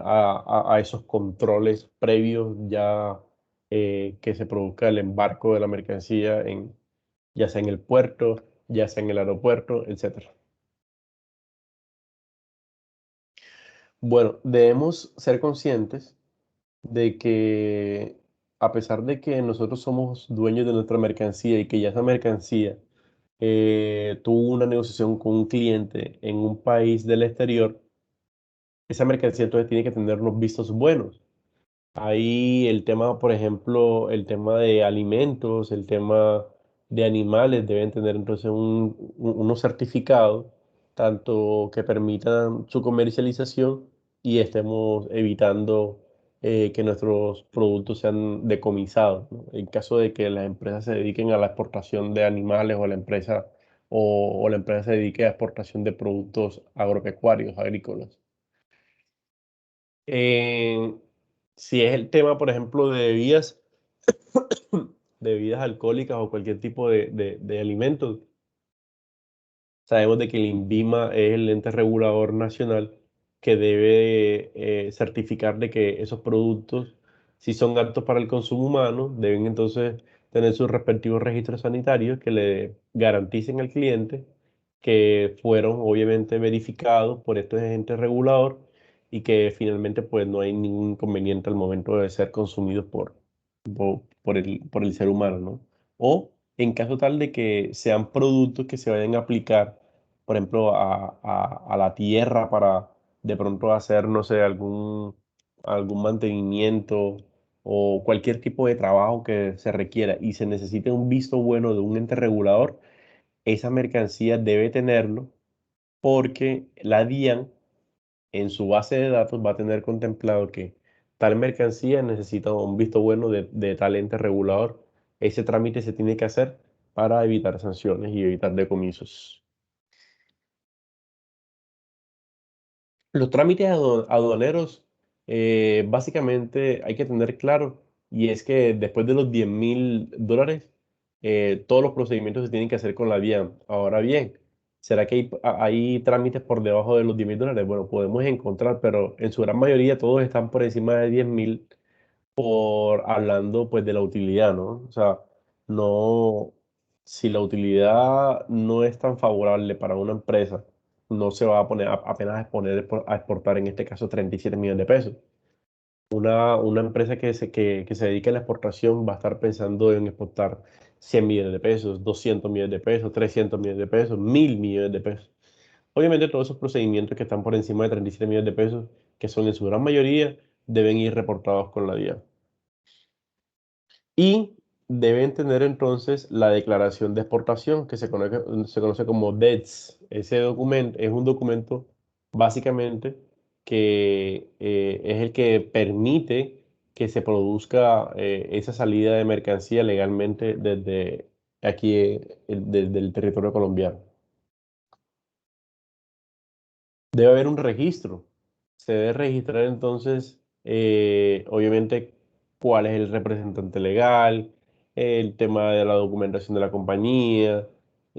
a esos controles previos ya que se produzca el embarco de la mercancía ya sea en el puerto, ya sea en el aeropuerto, etcétera. Bueno, debemos ser conscientes de que a pesar de que nosotros somos dueños de nuestra mercancía y que ya esa mercancía tuvo una negociación con un cliente en un país del exterior, esa mercancía entonces tiene que tener unos vistos buenos. Ahí el tema, por ejemplo, el tema de alimentos, el tema de animales deben tener entonces unos certificados, tanto que permitan su comercialización y estemos evitando que nuestros productos sean decomisados, ¿no? En caso de que las empresas se dediquen a la exportación de animales o la empresa se dedique a exportación de productos agropecuarios, agrícolas. Eh, si es el tema, por ejemplo, de bebidas alcohólicas o cualquier tipo de alimentos, sabemos de que el INVIMA es el ente regulador nacional que debe certificar de que esos productos, si son aptos para el consumo humano, deben entonces tener sus respectivos registros sanitarios que le garanticen al cliente que fueron obviamente verificados por este ente regulador y que finalmente pues no hay ningún inconveniente al momento de ser consumidos por el ser humano, ¿no? O en caso tal de que sean productos que se vayan a aplicar, por ejemplo, a la tierra para de pronto hacer, no sé, algún mantenimiento o cualquier tipo de trabajo que se requiera y se necesite un visto bueno de un ente regulador, esa mercancía debe tenerlo porque la DIAN en su base de datos va a tener contemplado que tal mercancía necesita un visto bueno de tal ente regulador. Ese trámite se tiene que hacer para evitar sanciones y evitar decomisos. Los trámites aduaneros, básicamente hay que tener claro, y es que después de los $10.000, todos los procedimientos se tienen que hacer con la DIAN. Ahora bien, ¿será que hay trámites por debajo de los $10.000? Bueno, podemos encontrar, pero en su gran mayoría todos están por encima de 10.000 por hablando pues de la utilidad, ¿no? O sea, no, si la utilidad no es tan favorable para una empresa, no se va a poner apenas a exponer a exportar en este caso 37 millones de pesos. Una empresa que se dedique a la exportación va a estar pensando en exportar 100 millones de pesos, 200 millones de pesos, 300 millones de pesos, 1.000 millones de pesos. Obviamente todos esos procedimientos que están por encima de 37 millones de pesos, que son en su gran mayoría, deben ir reportados con la DIAN. Y deben tener entonces la declaración de exportación, que se conoce como DEX. Ese documento es un documento básicamente que es el que permite que se produzca esa salida de mercancía legalmente desde aquí, desde el territorio colombiano. Debe haber un registro. Se debe registrar entonces, obviamente, cuál es el representante legal, el tema de la documentación de la compañía,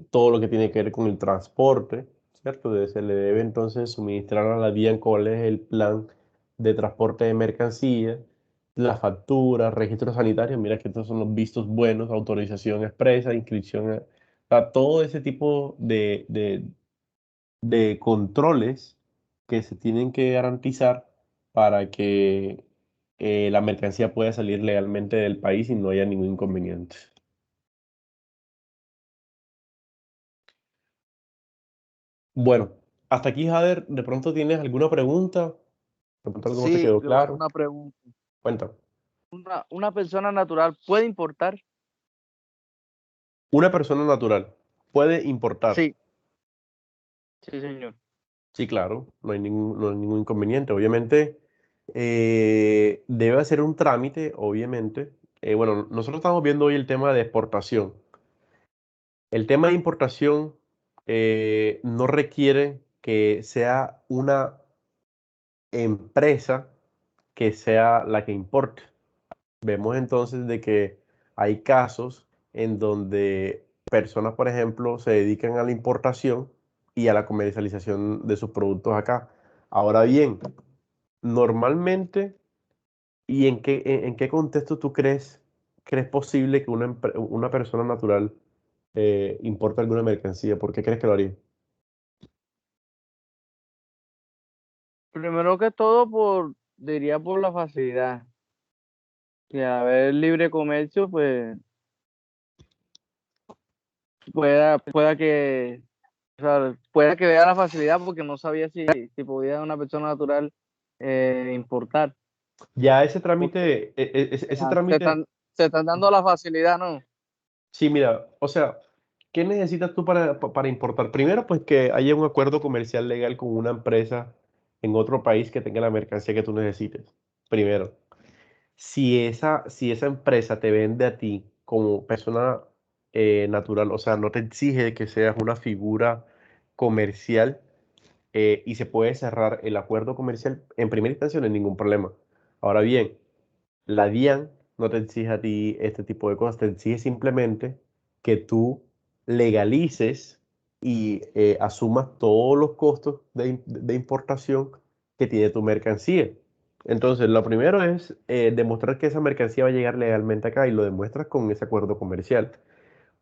todo lo que tiene que ver con el transporte, ¿cierto? Se le debe entonces suministrar a la DIAN cuál es el plan de transporte de mercancía, la factura, registro sanitario, mira que estos son los vistos buenos, autorización expresa, inscripción, todo ese tipo de controles que se tienen que garantizar para que la mercancía pueda salir legalmente del país y no haya ningún inconveniente. Bueno, hasta aquí, Jader, ¿de pronto tienes alguna pregunta? ¿De pronto algo no te Sí, quedó yo claro? una pregunta. Cuenta. ¿Una persona natural puede importar? Una persona natural puede importar. Sí, sí, señor. Sí, claro, no hay ningún inconveniente. Obviamente, debe hacer un trámite, obviamente. Bueno, nosotros estamos viendo hoy el tema de exportación. El tema de importación no requiere que sea una empresa que sea la que importe. Vemos entonces de que hay casos en donde personas, por ejemplo, se dedican a la importación y a la comercialización de sus productos acá. Ahora bien, normalmente, ¿y en qué contexto tú crees posible que una persona natural importe alguna mercancía? ¿Por qué crees que lo haría? Primero que todo, diría por la facilidad. Que al haber libre comercio, pues pueda que, o sea, pueda que vea la facilidad porque no sabía si podía una persona natural importar. Ya ese Porque trámite, ese ah, se trámite, están, se están dando la facilidad, ¿no? sí, mira, o sea, ¿qué necesitas tú para importar? Primero, pues que haya un acuerdo comercial legal con una empresa en otro país que tenga la mercancía que tú necesites. Primero, si esa empresa te vende a ti como persona natural, o sea, no te exige que seas una figura comercial y se puede cerrar el acuerdo comercial en primera instancia, no hay ningún problema. Ahora bien, la DIAN no te exige a ti este tipo de cosas, te exige simplemente que tú legalices y asumas todos los costos de importación que tiene tu mercancía. Entonces, lo primero es demostrar que esa mercancía va a llegar legalmente acá y lo demuestras con ese acuerdo comercial.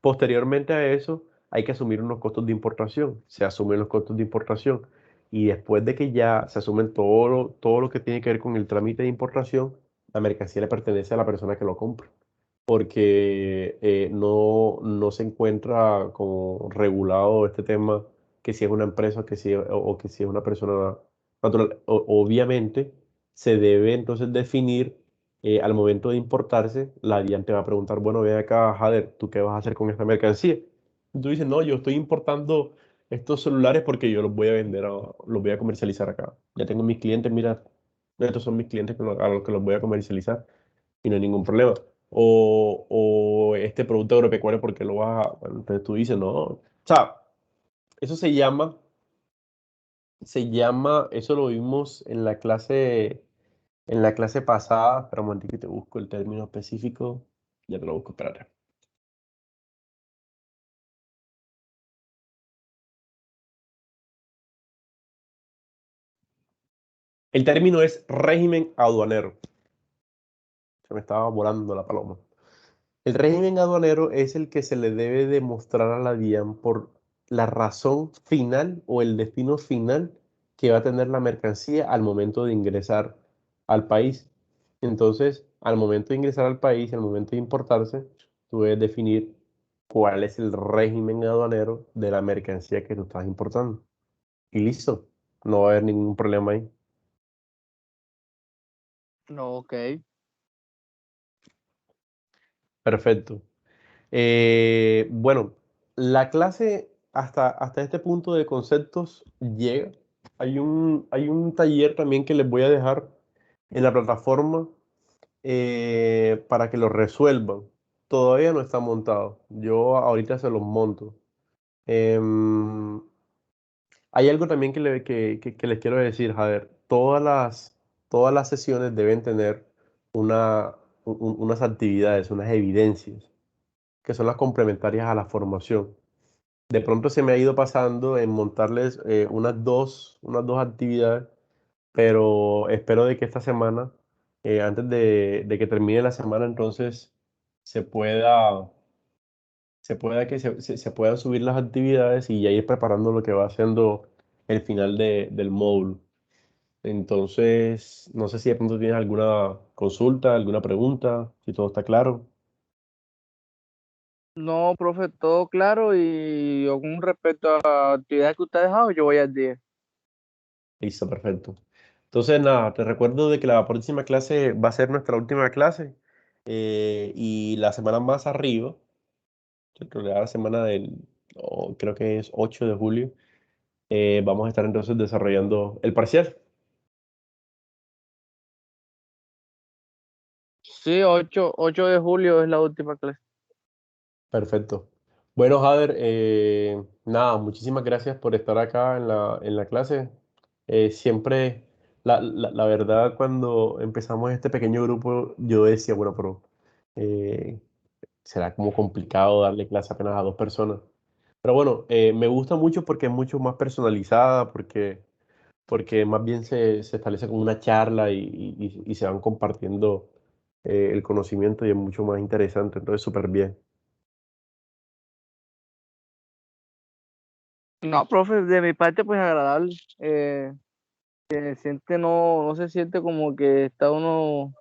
Posteriormente a eso, hay que asumir unos costos de importación. Se asumen los costos de importación y después de que ya se asumen todo lo que tiene que ver con el trámite de importación, la mercancía le pertenece a la persona que lo compra, porque no se encuentra como regulado este tema, que si es una empresa o que si es una persona natural. Obviamente, se debe entonces definir al momento de importarse, la DIAN te va a preguntar, bueno, ve acá, Jader, ¿tú qué vas a hacer con esta mercancía? Y tú dices, no, yo estoy importando estos celulares porque yo los voy a vender, los voy a comercializar acá. Ya tengo mis clientes, mira, estos son mis clientes a los que los voy a comercializar y no hay ningún problema. O este producto agropecuario, porque lo vas a...? Bueno, entonces tú dices, no. O sea, eso eso lo vimos en la clase pasada. Espera un momentito que te busco el término específico. Ya te lo busco, espérate. El término es régimen aduanero. Se me estaba volando la paloma. El régimen aduanero es el que se le debe demostrar a la DIAN por la razón final o el destino final que va a tener la mercancía al momento de ingresar al país. Entonces, al momento de ingresar al país, al momento de importarse, tú debes definir cuál es el régimen aduanero de la mercancía que tú estás importando. Y listo, no va a haber ningún problema ahí. No, ok. Perfecto. Bueno, la clase hasta este punto de conceptos llega. Hay un taller también que les voy a dejar en la plataforma para que lo resuelvan. Todavía no está montado. Yo ahorita se los monto. Em, Hay algo también que les quiero decir, Javier. Todas las sesiones deben tener unas actividades, unas evidencias, que son las complementarias a la formación. De pronto se me ha ido pasando en montarles unas dos actividades, pero espero de que esta semana, antes de que termine la semana, entonces se pueda, se puedan subir las actividades y ya ir preparando lo que va haciendo el final del módulo. Entonces, no sé si de pronto tienes alguna consulta, alguna pregunta, si todo está claro. No, profe, todo claro y yo con respecto a la actividad que usted ha dejado, yo voy al día. Listo, perfecto. Entonces, nada, te recuerdo de que la próxima clase va a ser nuestra última clase y la semana más arriba, en realidad la semana creo que es 8 de julio, vamos a estar entonces desarrollando el parcial. Sí, 8 de julio es la última clase. Perfecto. Bueno, Jader, nada, muchísimas gracias por estar acá en la clase. Siempre, la verdad, cuando empezamos este pequeño grupo, yo decía, bueno, pero eh, será como complicado darle clase apenas a dos personas. Pero bueno, me gusta mucho porque es mucho más personalizada, porque más bien se establece como una charla y se van compartiendo el conocimiento y es mucho más interesante. Entonces, súper bien. No, profe, de mi parte, pues agradable. Se siente, no se siente como que está uno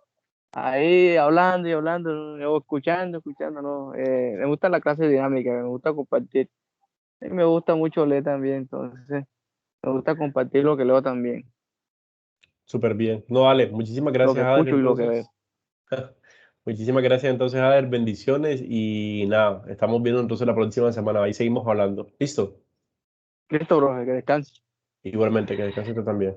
ahí hablando y hablando, ¿no? O escuchando, ¿no? Me gusta la clase dinámica, me gusta compartir. Y me gusta mucho leer también, entonces me gusta compartir lo que leo también, Súper bien. No, vale, muchísimas lo que gracias, Ader, escucho y lo que veo. entonces. Muchísimas gracias, entonces, Ader. Bendiciones y nada, estamos viendo entonces la próxima semana. Ahí seguimos hablando. ¿Listo? Listo, profe, que descanse. Igualmente, que descanses tú también.